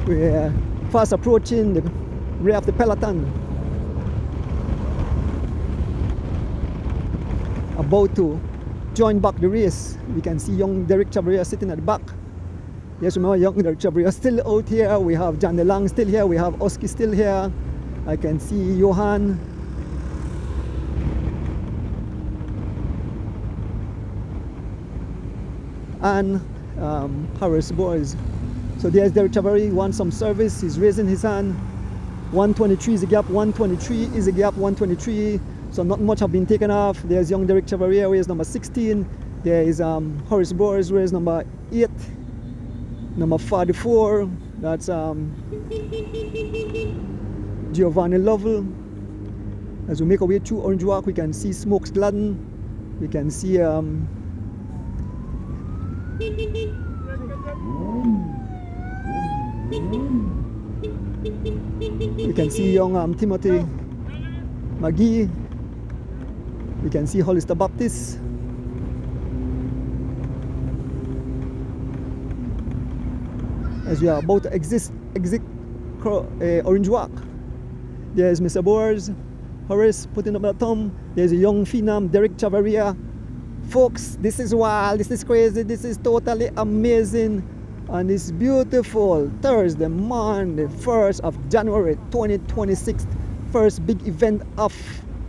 We're fast approaching the rear of the peloton. about to join back the race. We can see young Derek Chavaria sitting at the back. Yes, remember young Derek Chavaria still out here. We have Jan de Lang still here. We have Oski still here. I can see Johan. And Harris boys. So there's Derek Chavaria. He wants some service. He's raising his hand. 123 is a gap. 123 is a gap. 123. So not much have been taken off. There's young Derek Chavaria, race number 16. There is Horace Boris, race number 8. Number 44. That's Giovanni Lovell. As we make our way through Orange Walk, we can see Smokes Gladden. We can see young Timothy McGee. We can see Hollister Baptist. As we are about to exit Orange Walk, there's Mr. Boers, Horace putting up a thumb. There's a young phenom, Derek Chavaria. Folks, this is wild, this is crazy, this is totally amazing. And it's beautiful. Thursday morning, the 1st of January 2026. First big event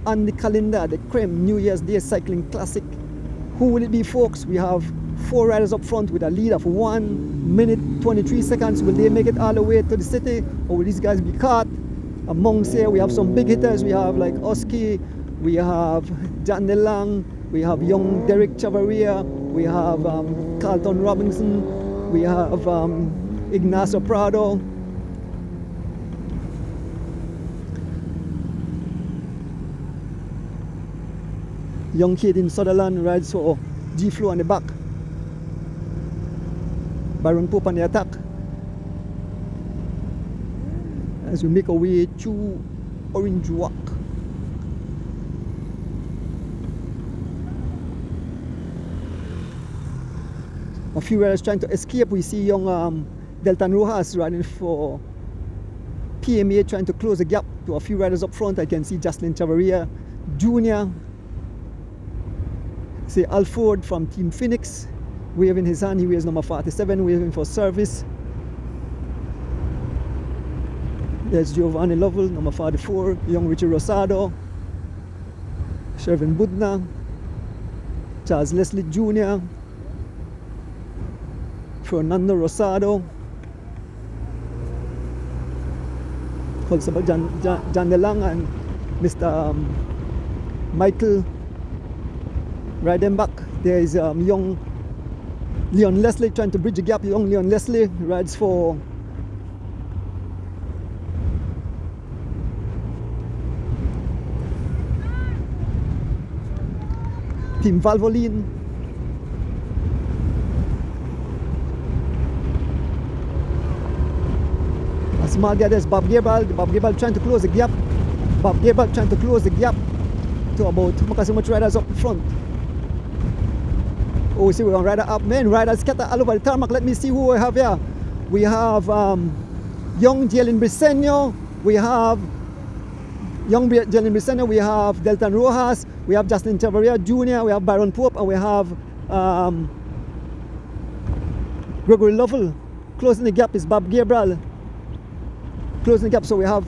on the calendar, the Krem New Year's Day Cycling Classic. Who will it be, folks? We have 4 riders up front with a lead of 1 minute 23 seconds. Will they make it all the way to the city, or will these guys be caught? Amongst here, we have some big hitters. We have like Oski, we have Jan de Lang, we have young Derek Chavaria, we have Carlton Robinson, we have Ignacio Prado. Young kid in Sutherland rides for G-Flow on the back. Byron Pope on the attack. As we make our way through Orange Walk. A few riders trying to escape. We see young Deltan Rojas riding for PMA, trying to close the gap to a few riders up front. I can see Jocelyn Chavaria Jr. See Alford from Team Phoenix waving his hand. He wears number 47, waving for service. There's Giovanni Lovell, number 44, young Richie Rosado, Shervin Budna, Charles Leslie Jr., Fernando Rosado, Jan de Lang, and Mr. Michael Reidenbach. There is young Leon Leslie trying to bridge the gap. Young Leon Leslie rides for Team Valvoline. A small guy, there's Bob Gabriel. Bob Gabriel trying to close the gap. Bob Gabriel trying to close the gap to about so much riders up front. Oh, see, we're on rider up. Man, riders scatter all over the tarmac. Let me see who we have here. We have young Jalen Briseño. We have young Jalen Briseño. We have Deltan Rojas. We have Justin Chavaria Jr. We have Byron Pope. And we have Gregory Lovell. Closing the gap is Bob Gabriel. Closing the gap. So we have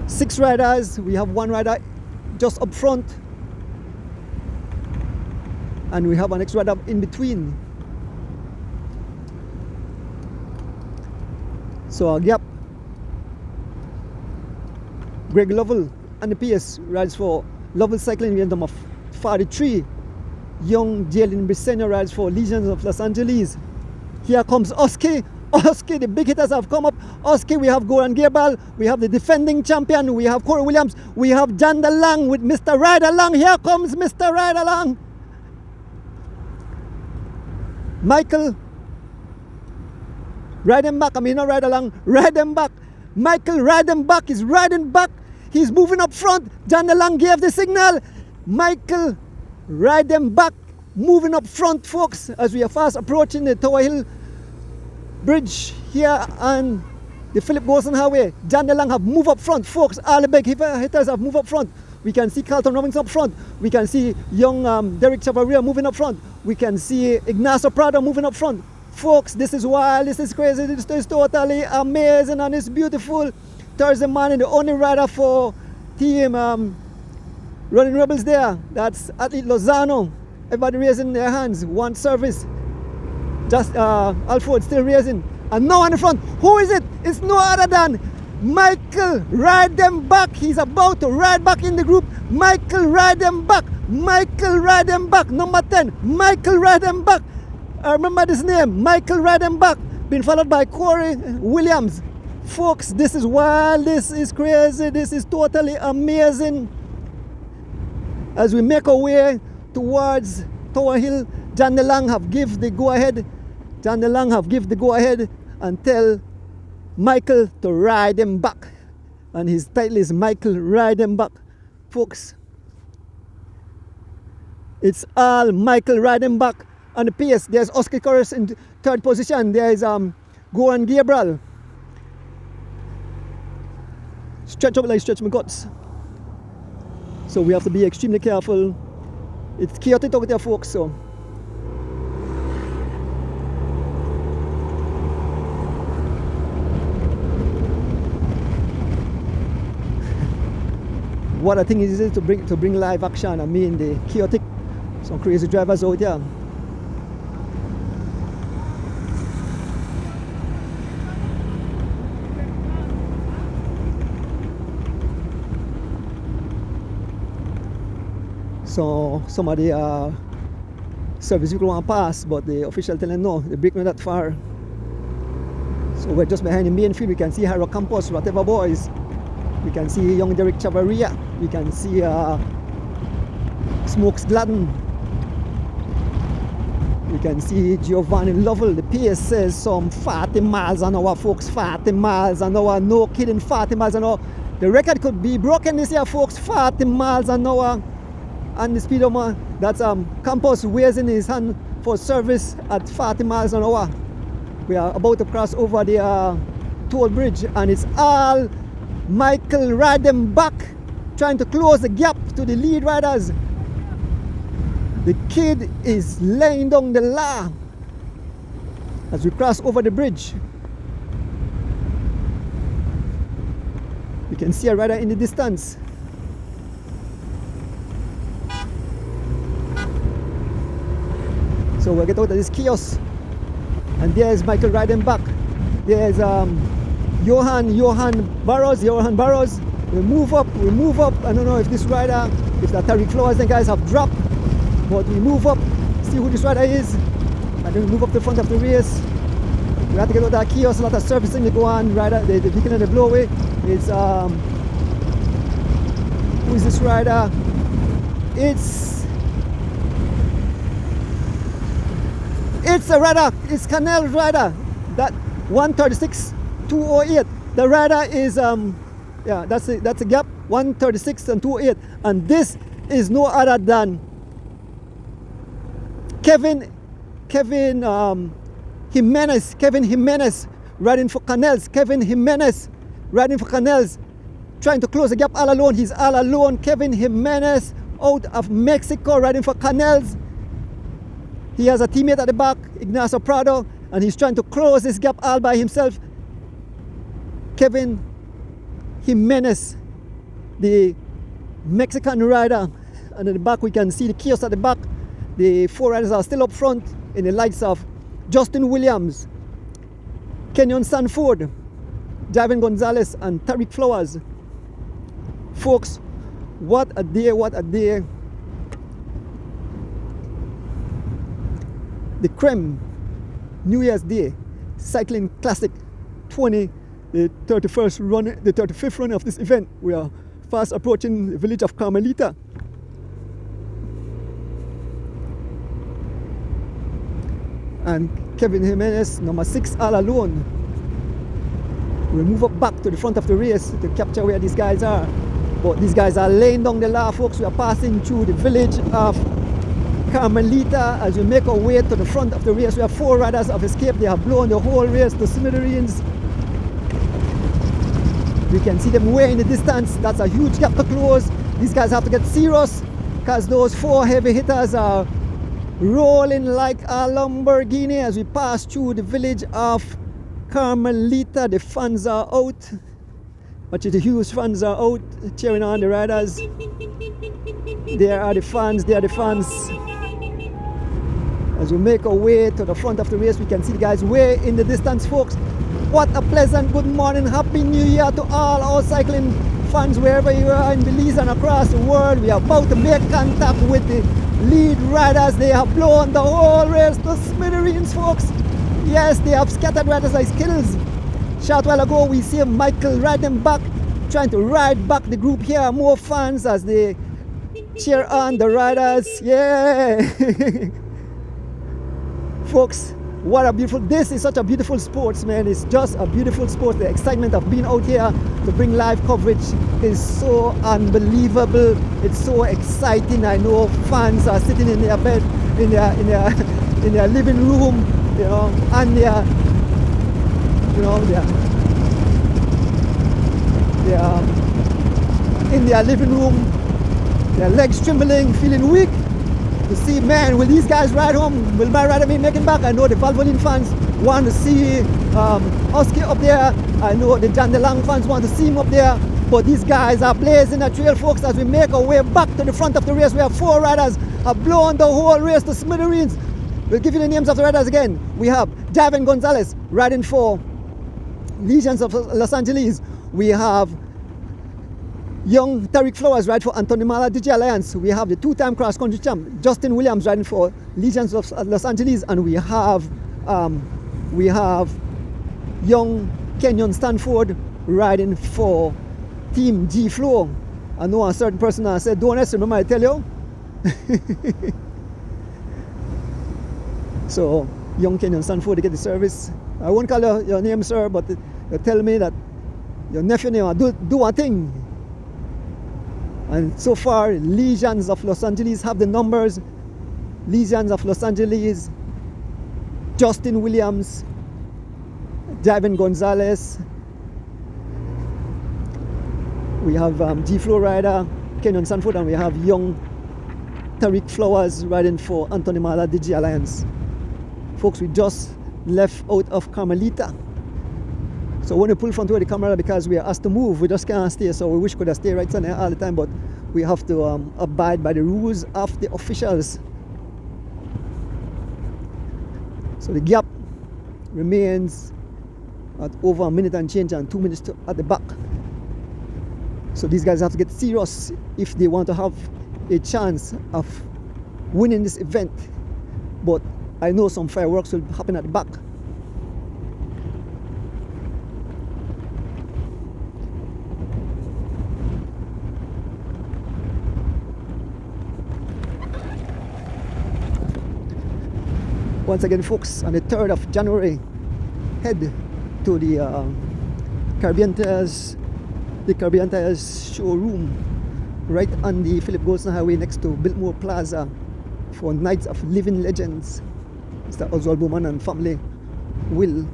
6 riders. We have 1 rider just up front. And we have an extra rider in between. So our gap. Greg Lovell and the PS rides for Lovell Cycling. We have number 43. Young Jalen Briseño rides for Legions of Los Angeles. Here comes Oski. Oski, the big hitters have come up. Oski, we have Goran Gerbal. We have the defending champion. We have Corey Williams. We have Jan de Lang with Mr. Ryder Lang. Here comes Mr. Ryder Lang. Michael Reidenbach, I mean not Ryder Lang, Reidenbach. Michael Reidenbach is riding back. He's moving up front. Jan de Lang gave the signal. Michael Reidenbach moving up front, folks, as we are fast approaching the Tower Hill Bridge here on the Philip Wilson Highway. Jan de Lang have moved up front, folks. All the big hitters have moved up front. We can see Carlton Robinson up front. We can see young Derek Chavaria moving up front. We can see Ignacio Prada moving up front. Folks, this is wild, this is crazy, this is totally amazing and it's beautiful. Thursday morning, the only rider for team Running Rebels there, that's athlete Lozano. Everybody raising their hands, one service. Just Alfred still raising. And now on the front, who is it? It's no other than Michael Ride Them Back. He's about to ride back in the group. Michael Ride Them Back. Michael Ride Them Back. Number 10, Michael Ride Them Back. I remember this name, Michael Ride Them Back. Been followed by Corey Williams. Folks, this is wild, this is crazy, this is totally amazing. As we make our way towards Tower Hill, John DeLong have give the go-ahead. John DeLong have give the go-ahead and tell Michael to ride them back. And his title is Michael Ride Them Back. Folks, it's all Michael Ride Them Back. On the pace, there's Oscar Corus in third position. There is Goran Gabriel. Stretch up like stretch my guts. So we have to be extremely careful. It's chaotic out there, folks. So what I think is to bring live action. I mean the chaotic, some crazy drivers out there. So some of the service vehicle want to pass, but the official tell them no, the brake not that far. So we're just behind the main field. We can see Haro Campos, whatever boys. We can see young Derek Chavaria. We can see Smokes Gladden. We can see Giovanni Lovell. The pace says some 40 miles an hour, folks. 40 miles an hour. No kidding, 40 miles an hour. The record could be broken this year, folks. 40 miles an hour. And the speedometer, that's Campos raising his hand for service at 40 miles an hour. We are about to cross over the toll bridge, and it's all Michael Ride Them Back, trying to close the gap to the lead riders. The kid is laying down the law as we cross over the bridge. We can see a rider in the distance. So we'll get out of this chaos. And there's Michael Ride Them Back. There's Johan Barros. We move up. I don't know if this rider, if that Tariq Flowers, the guys have dropped. But we move up, see who this rider is. And then we move up to the front of the race. We have to get out of that chaos, a lot of servicing to go on. Rider, the vehicle in the blowaway. It's who is this rider? It's a rider, it's Canel's rider, that 136.208. The rider is, that's a gap, 136 and 208. And this is no other than Kevin Jimenez riding for Canels. Kevin Jimenez riding for Canels, trying to close the gap all alone. He's all alone. Kevin Jimenez out of Mexico riding for Canels. He has a teammate at the back, Ignacio Prado, and he's trying to close this gap all by himself. Kevin Jimenez, the Mexican rider. And at the back we can see the chaos at the back. The four riders are still up front in the likes of Justin Williams, Kenyon Sanford, Javin Gonzalez, and Tariq Flowers. Folks, what a day, what a day. The Krem New Year's Day Cycling Classic 20, the 35th run of this event. We are fast approaching the village of Carmelita. And Kevin Jimenez, number 6, all alone. We move up back to the front of the race to capture where these guys are. But these guys are laying down the law, folks. We are passing through the village of Carmelita as we make our way to the front of the race. We have 4 riders have escaped. They have blown the whole race to smithereens. We can see them way in the distance. That's a huge gap to close. These guys have to get serious because those 4 heavy hitters are rolling like a Lamborghini as we pass through the village of Carmelita. The fans are out. But the huge fans are out cheering on the riders. There are the fans, there are the fans. As we make our way to the front of the race, we can see the guys way in the distance, folks. What a pleasant good morning. Happy New Year to all our cycling fans wherever you are in Belize and across the world. We are about to make contact with the lead riders. They have blown the whole race to smithereens, folks. Yes, they have scattered riders like Skittles. Short while ago, we see Michael riding back, trying to ride back the group here. More fans as they cheer on the riders. Yeah! Folks, what a beautiful, this is such a beautiful sport, man. It's just a beautiful sport. The excitement of being out here to bring live coverage is so unbelievable. It's so exciting. I know fans are sitting in their bed, in their living room, you know, and they're in their living room, their legs trembling, feeling weak. To see, man, will these guys ride home? Will my rider be making back? I know the Valvoline fans want to see Husky up there. I know the Jan DeLang fans want to see him up there. But these guys are blazing a trail, folks, as we make our way back to the front of the race. We have 4 riders have blown the whole race to smithereens. We'll give you the names of the riders again. We have Javen Gonzalez riding for Legions of Los Angeles. We have young Tariq Flowers riding for Antonimala DJ Alliance. We have the 2-time cross-country champ Justin Williams riding for Legions of Los Angeles, and we have young Kenyon Stanford riding for Team G Flow. I know a certain person said, "Don't remember I tell you." So young Kenyon Stanford to get the service. I won't call your name, sir, but you tell me that your nephew do one thing. And so far, Legions of Los Angeles have the numbers. Legions of Los Angeles, Justin Williams, Javen Gonzalez. We have G-Flow rider, Kenyon Sanford, and we have young Tariq Flowers riding for Anthony Mala DG Alliance. Folks, we just left out of Carmelita. So when we pull front of the camera because we are asked to move, we just can't stay. So we wish we could have stayed right there all the time, but we have to abide by the rules of the officials. So the gap remains at over a minute and change and 2 minutes at the back. So these guys have to get serious if they want to have a chance of winning this event. But I know some fireworks will happen at the back. Once again, folks, on the 3rd of January, head to the Caribbean Tires showroom right on the Philip Golson Highway next to Biltmore Plaza for Nights of Living Legends. Mr. Oswald Bowman and family will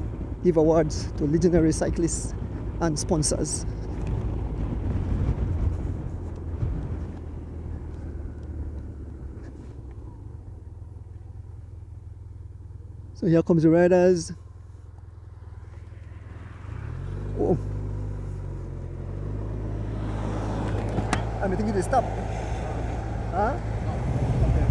give awards to legendary cyclists and sponsors. So here comes the riders. Oh. I'm thinking they stop. Huh? Okay.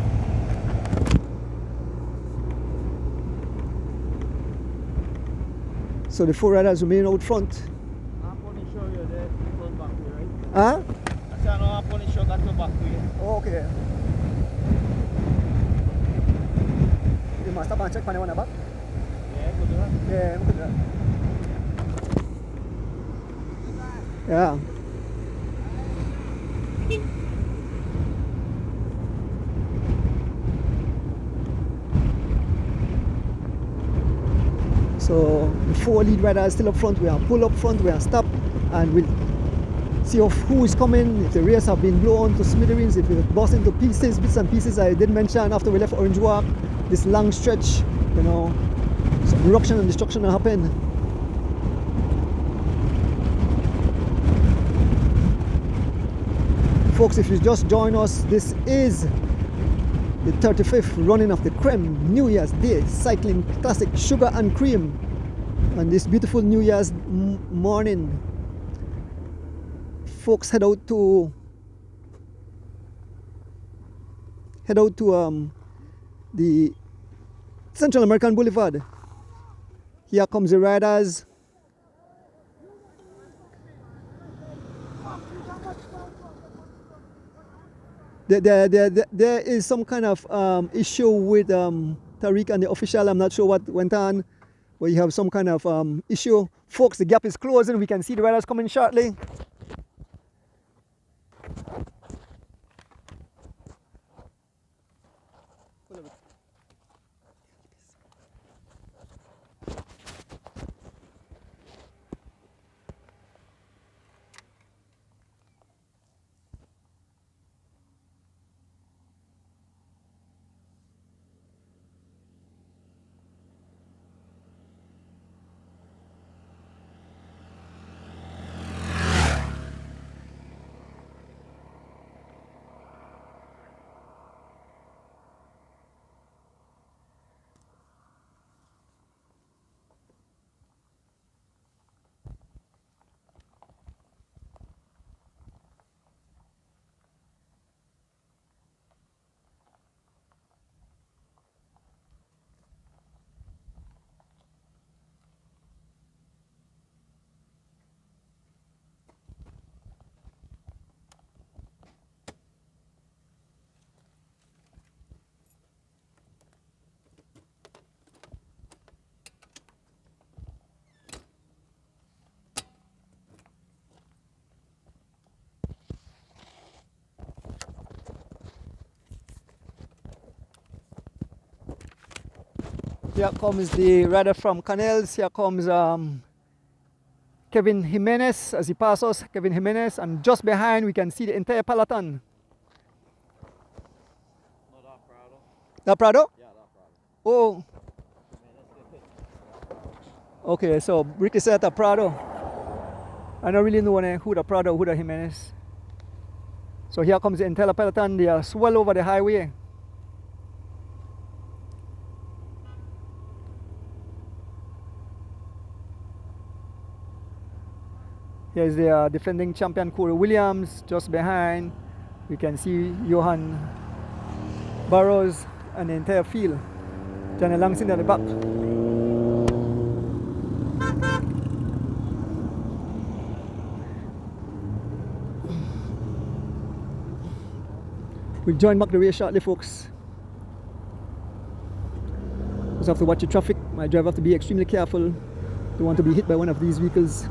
So the 4 riders remain out front. I'm going to show you the front back way, right? Huh? I said, no, I'm going to show you the back way. Oh, okay. You must stop and check for anyone back. Yeah, I could do that. Yeah, we could do that. Yeah. So the 4 lead riders still up front. We are pull up front, we are stop, and we'll see of who is coming, if the race have been blown to smithereens, if it burst into pieces, bits and pieces. I did mention after we left Orange Walk, this long stretch, you know, some eruption and destruction will happen. Folks, if you just join us, this is the 35th running of the Krem New Year's Day Cycling Classic Sugar and Cream on this beautiful New Year's morning. Folks, head out to the Central American Boulevard. Here comes the riders. There is some kind of issue with Tariq and the official. I'm not sure what went on, but you have some kind of issue. Folks, the gap is closing. We can see the riders coming shortly. Here comes the rider from Canels. Here comes Kevin Jimenez as he passes us. Kevin Jimenez, and just behind we can see the entire peloton. That Prado? Yeah, that Prado. Oh. Okay, so Ricky said that Prado. I don't really know who the Prado, who the Jimenez. So here comes the entire peloton. They are well over the highway. Here's the defending champion Corey Williams just behind. We can see Johan Burrows and the entire field. Johnny Langston at the back. We'll join back the race shortly, folks. Just have to watch the traffic. My driver have to be extremely careful. Don't want to be hit by one of these vehicles.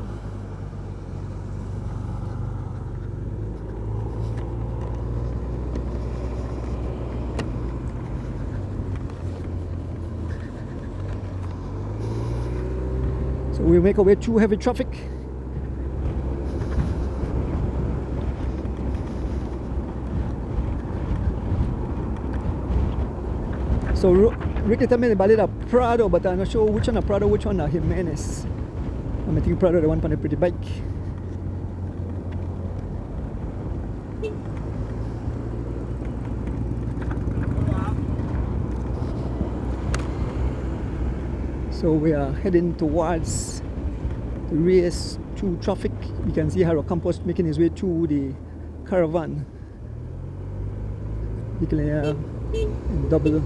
We'll make our way through heavy traffic. So Ricky told me about a Prado, but I'm not sure which one a Prado, which one a Jimenez. I'm thinking Prado, the one on a pretty bike. So we are heading towards the race through traffic. You can see Harold Campos making his way through the caravan. Vehicle here in double.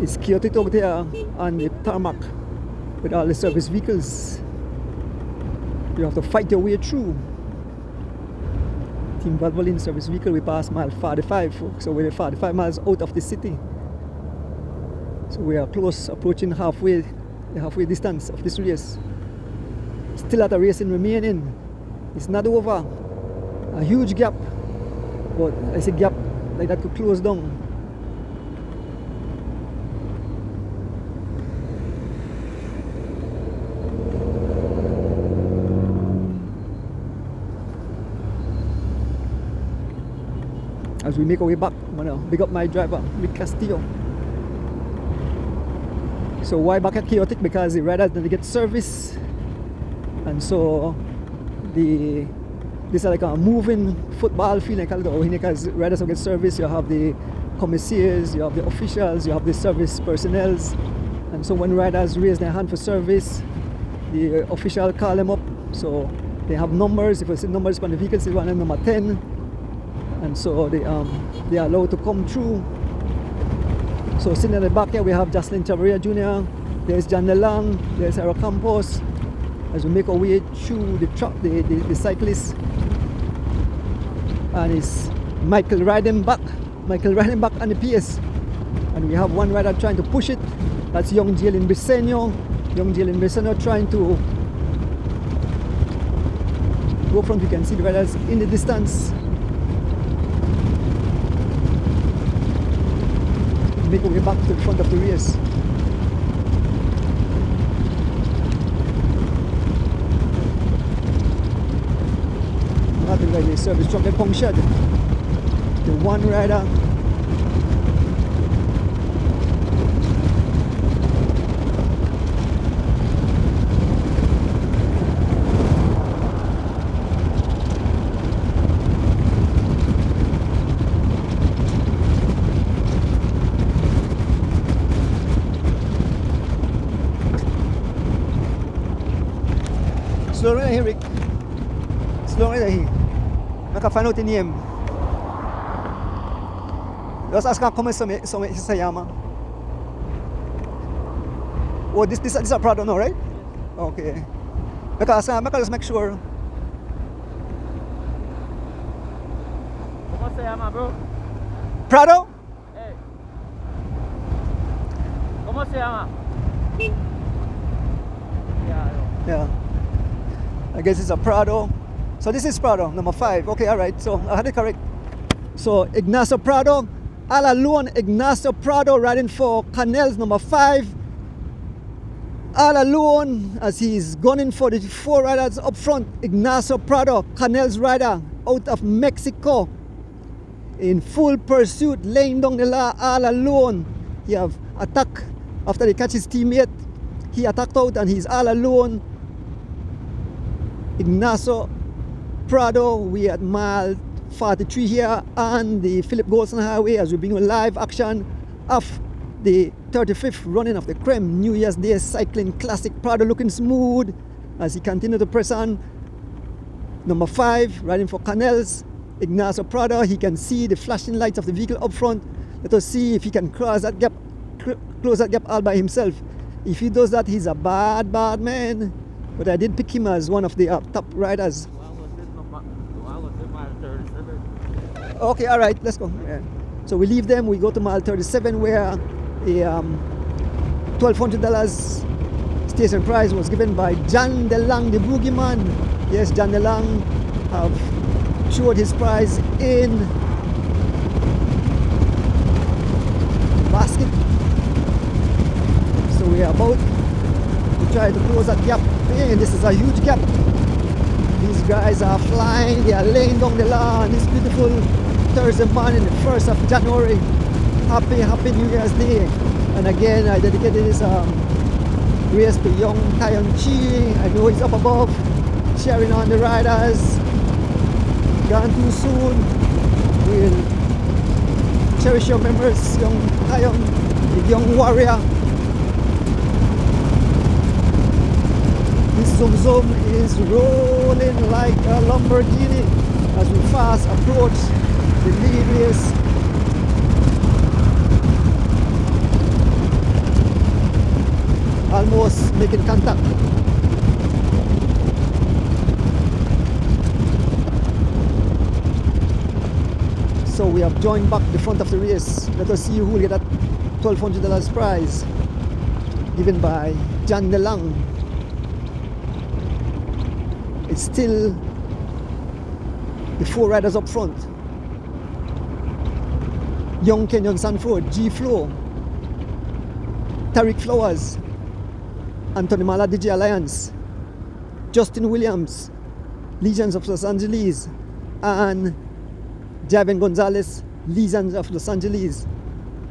It's chaotic out there on the tarmac with all the service vehicles. You have to fight your way through. Team Valvoline service vehicle, we passed mile 45, folks, so we're 45 miles out of the city. So we are close, approaching the halfway distance of this race. Still at a racing remaining. It's not over. A huge gap, but I say gap like that could close down. As we make our way back, I'm gonna big up my driver, Rick Castillo. So why back at chaotic? Because the riders didn't get service And so this is like a moving football field, like because riders will get service. You have the commissaires, you have the officials, you have the service personnel. And so when riders raise their hand for service, the official call them up. So they have numbers. If you see numbers on the vehicle, see one number 10. And so they are allowed to come through. So sitting at the back here, we have Jocelyn Chavaria Jr., there's John DeLong, there's Hero Campos. As we make our way through the cyclists. And it's Michael riding back on the pace. And we have one rider trying to push it. That's young Jalen Briseño. Young Jalen Briseño trying to go front. We can see the riders in the distance. Make our way back to the front of the race. Nothing like the service truck get punctured. The one rider slow right here, Rick. Slow right here. I can find out the name. Just ask her come some Sayama. Oh, this is a Prada now, right? Okay. Because I can just make sure. ¿Cómo se llama, bro? Prado? Hey. ¿Cómo se llama? Yeah. I guess it's a Prado. So this is Prado, number 5. Okay, all right. So I had it correct. So Ignacio Prado, all alone. Ignacio Prado riding for Canels, number 5. All alone as he's gunning for the 4 riders up front. Ignacio Prado, Canels rider out of Mexico, in full pursuit, laying down the law all alone. He have attacked after he catch his teammate. He attacked out and he's all alone. Ignacio Prado, we at mile 43 here on the Philip Golson Highway as we bring you live action of the 35th running of the Krem New Year's Day Cycling Classic. Prado looking smooth as he continues to press on. Number 5 riding for Canels, Ignacio Prado. He can see the flashing lights of the vehicle up front. Let us see if he can close that gap all by himself. If he does that, he's a bad man. But I did pick him as one of the top riders. Okay, all right, let's go. Yeah. So we leave them, we go to mile 37 where a $1,200 station prize was given by John DeLong, the boogeyman. Yes, John DeLong have showed his prize in basket. So we are about to try to close that gap. Man, this is a huge gap. These guys are flying, they are laying down the law on this beautiful Thursday morning, the 1st of January. Happy New Year's Day. And again, I dedicated this race to young Tayon Chi. I know he's up above, cheering on the riders. Gone too soon. We'll cherish your memories, young Tayon, the young warrior. This Zoom Zoom is rolling like a Lamborghini as we fast approach the lead race. Almost making contact. So we have joined back the front of the race. Let us see who will get that $1,200 prize given by John DeLong. It's still the 4 riders up front. Young Kenyon Sanford, G Flow, Tariq Flowers, Anthony Mala DJ Alliance, Justin Williams, Legions of Los Angeles, and Javen Gonzalez, Legions of Los Angeles.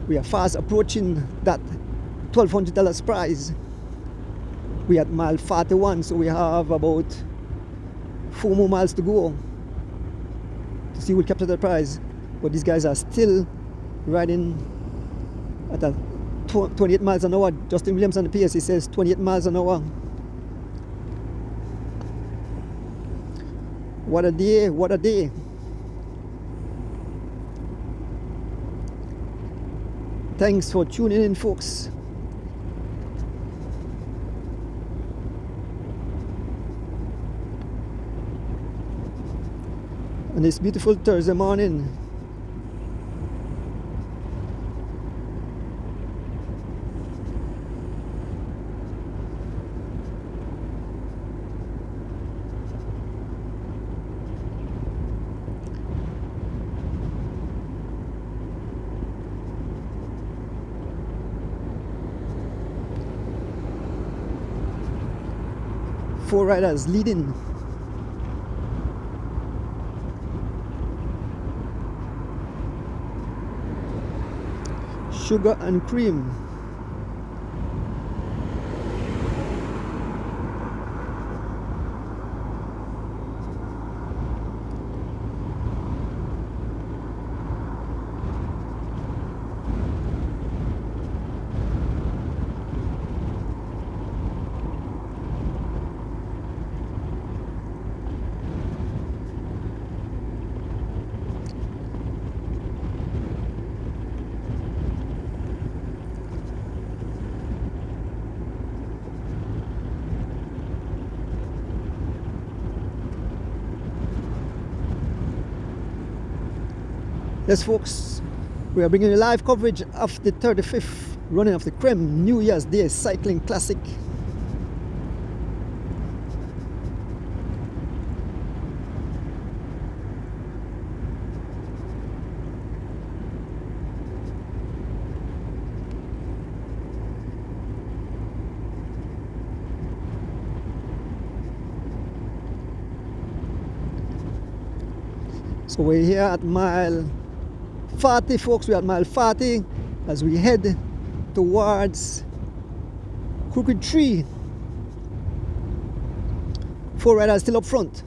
We are fast approaching that $1,200 prize. We're at mile 41, so we have about 4 more miles to go to see who will capture the prize. But these guys are still riding at a 28 miles an hour. Justin Williams on the pace, he says 28 miles an hour. What a day, what a day. Thanks for tuning in, folks. On this beautiful Thursday morning. Four riders leading. Sugar and Cream. Yes, folks, we are bringing you live coverage of the 35th running of the Krem New Year's Day Cycling Classic. So we're here at mile 40, folks. We're at mile 40 as we head towards Crooked Tree. Four riders still up front.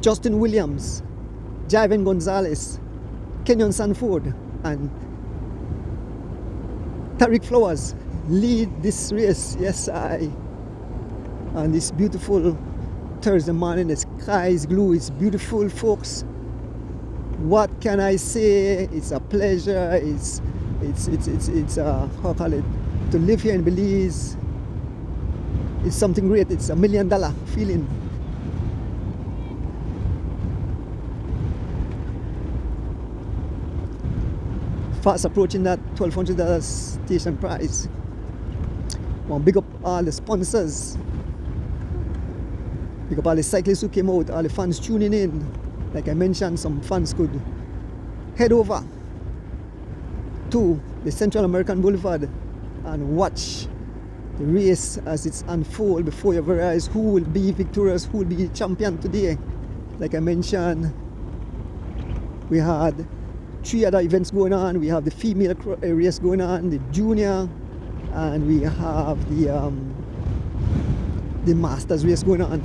Justin Williams, Javen Gonzalez, Kenyon Sanford, and Tariq Flowers lead this race. Yes, on this beautiful Thursday morning. The sky is blue, it's beautiful, folks. What can I say? It's a pleasure. It's how call it, to live here in Belize. It's something great. It's $1 million feeling. Fast approaching that $1,200 station prize. Well, big up all the sponsors. Big up all the cyclists who came out, all the fans tuning in. Like I mentioned, some fans could head over to the Central American Boulevard and watch the race as it's unfold before your very eyes. Who will be victorious? Who will be champion today? Like I mentioned, we had 3 other events going on. We have the female race going on, the junior, and we have the masters race going on.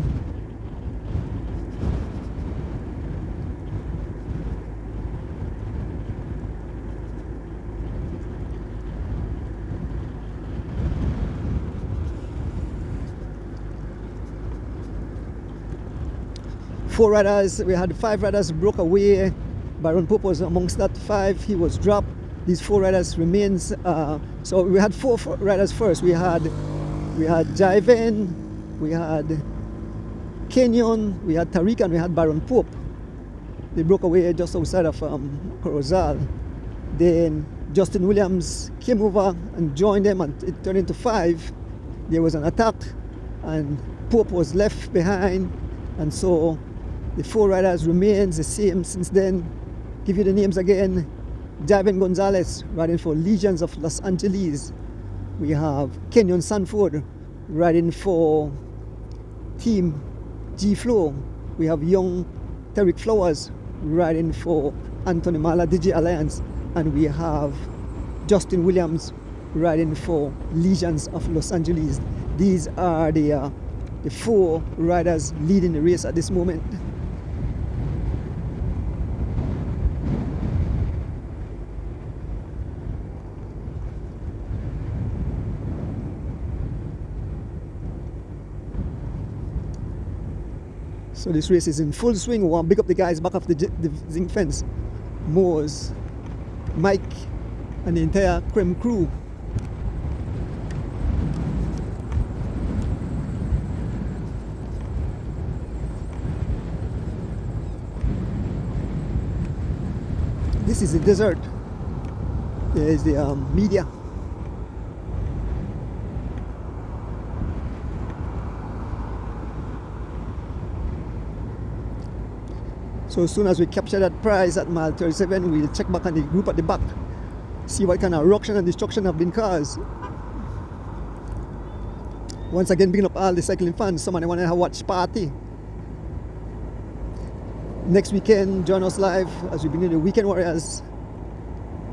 Four riders, we had 5 riders broke away. Baron Pope was amongst that 5. He was dropped. These 4 riders remains. So we had 4 riders first. We had Javen, we had Kenyon, we had Tariq, and we had Baron Pope. They broke away just outside of Corozal. Then Justin Williams came over and joined them, and it turned into 5. There was an attack, and Pope was left behind, and so the 4 riders remains the same since then. Give you the names again. Javen Gonzalez riding for Legions of Los Angeles. We have Kenyon Sanford riding for Team G Flow. We have young Tariq Flowers riding for Anthony Mala DJ Alliance, and we have Justin Williams riding for Legions of Los Angeles. These are the 4 riders leading the race at this moment. So this race is in full swing. We want to big up the guys back of the zinc fence. Moores, Mike, and the entire Krem crew. This is the desert. There is the media. So as soon as we capture that prize at mile 37, we'll check back on the group at the back, see what kind of ruction and destruction have been caused. Once again, bringing up all the cycling fans, someone want to have a watch party. Next weekend, join us live as we begin the Weekend Warriors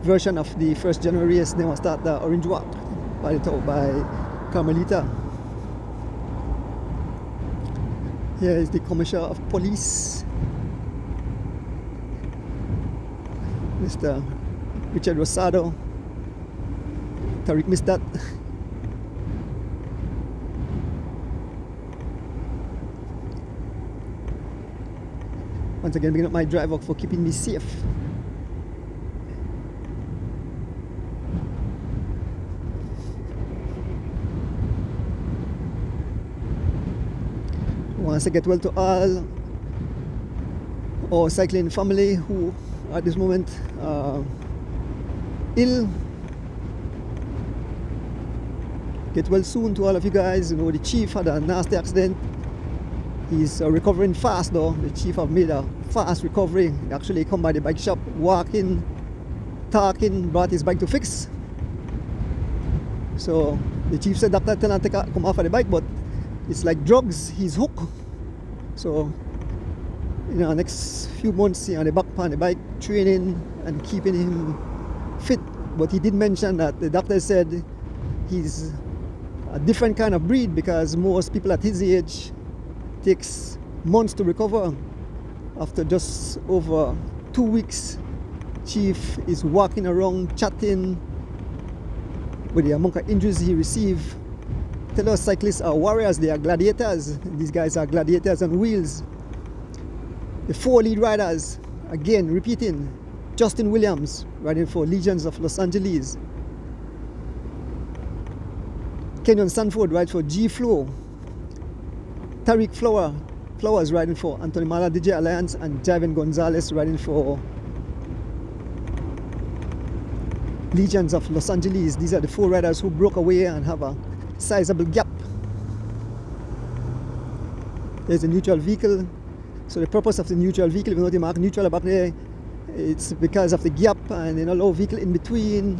version of the 1st January race. Then we'll start the Orange Walk by Carmelita. Here is the Commissioner of Police, Mr. Richard Rosado. Tariq missed that. Once again, bringing up my driver for keeping me safe. Once I get well to all our cycling family who at this moment ill. Get well soon to all of you guys. You know, the chief had a nasty accident. He's recovering fast though. The chief have made a fast recovery. He actually come by the bike shop, walking, talking, brought his bike to fix. So the chief said doctor tell him to come off of the bike, but it's like drugs, he's hooked. So in the next few months, on the back on the bike, training and keeping him fit. But he did mention that the doctor said he's a different kind of breed, because most people at his age takes months to recover. After just over 2 weeks, Chief is walking around, chatting. With the amount of injuries he received, tell us cyclists are warriors, they are gladiators. These guys are gladiators on wheels. The 4 lead riders, again repeating: Justin Williams riding for Legions of Los Angeles, Kenyon Sanford rides for G Flow, Tariq Flowers riding for Anthony Mala DJ Alliance, and Javen Gonzalez riding for Legions of Los Angeles. These are the 4 riders who broke away and have a sizable gap. There's a neutral vehicle. So the purpose of the neutral vehicle, if you know the mark neutral back there, it's because of the gap and allow vehicle in between.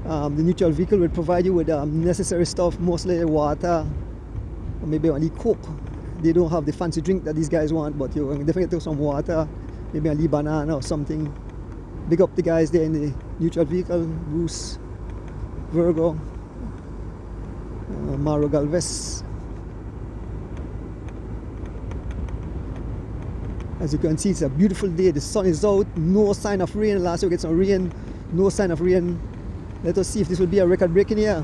The neutral vehicle will provide you with necessary stuff, mostly water, or maybe only Coke. They don't have the fancy drink that these guys want, but you can definitely take some water, maybe only banana or something. Big up the guys there in the neutral vehicle: Bruce, Virgo, Mauro Galvez. As you can see, it's a beautiful day. The sun is out, no sign of rain. Last week we get some rain, no sign of rain. Let us see if this will be a record breaking here.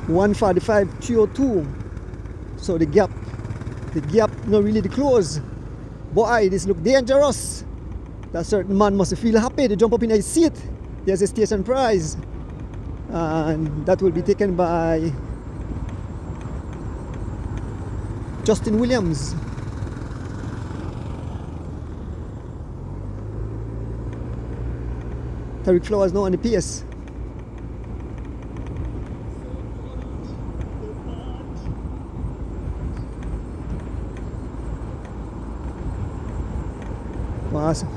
1:45.302. So the gap not really the close. Boy, this look dangerous. That certain man must feel happy to jump up in his seat. There's a station prize, and that will be taken by Justin Williams. Tariq Flowers now on the PS. Awesome.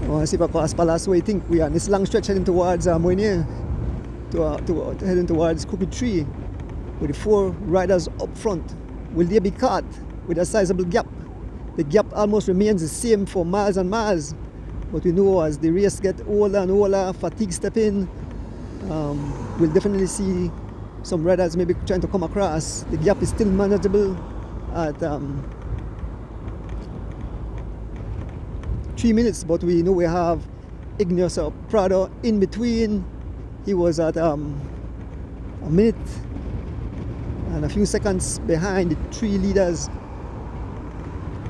I want to see if I pass Palace Way. I think we are in this long stretch heading towards Moynier, heading towards Cookie Tree. with the 4 riders up front. Will they be caught with a sizable gap? The gap almost remains the same for miles and miles, but we know as the race gets older and older, fatigue step in, we'll definitely see some riders maybe trying to come across. The gap is still manageable at 3 minutes, but we know we have Ignace Prada in between. He was at a minute and a few seconds behind the 3 leaders.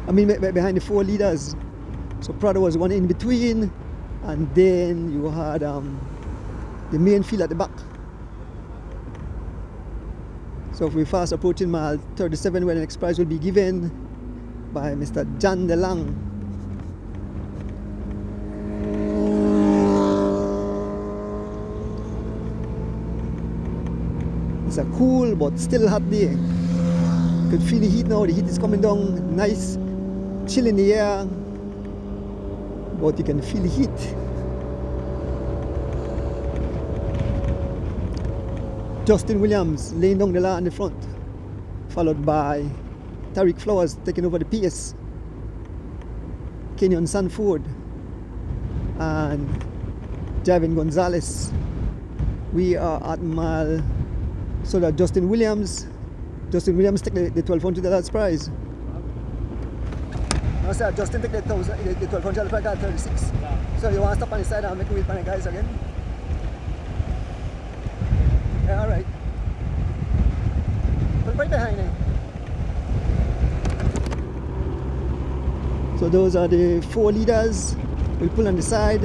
I mean behind the 4 leaders. So Prada was one in between, and then you had the main field at the back. So if we fast approaching mile 37, where the next prize will be given by Mr. Jan de Lang. It's a cool but still hot day. You can feel the heat now. The heat is coming down. Nice chill in the air, but you can feel the heat. Justin Williams laying down the line in the front, followed by Tariq Flowers taking over the pace, Kenyon Sanford and Javin Gonzalez. We are at mile, so that Justin Williams take the $1,200 prize. No, sir, Justin take the $1,200 prize at 36. So you want to stop on the side and make a wheel on the guys again? Yeah, all right. Put right behind it. So those are the 4 leaders. We'll pull on the side.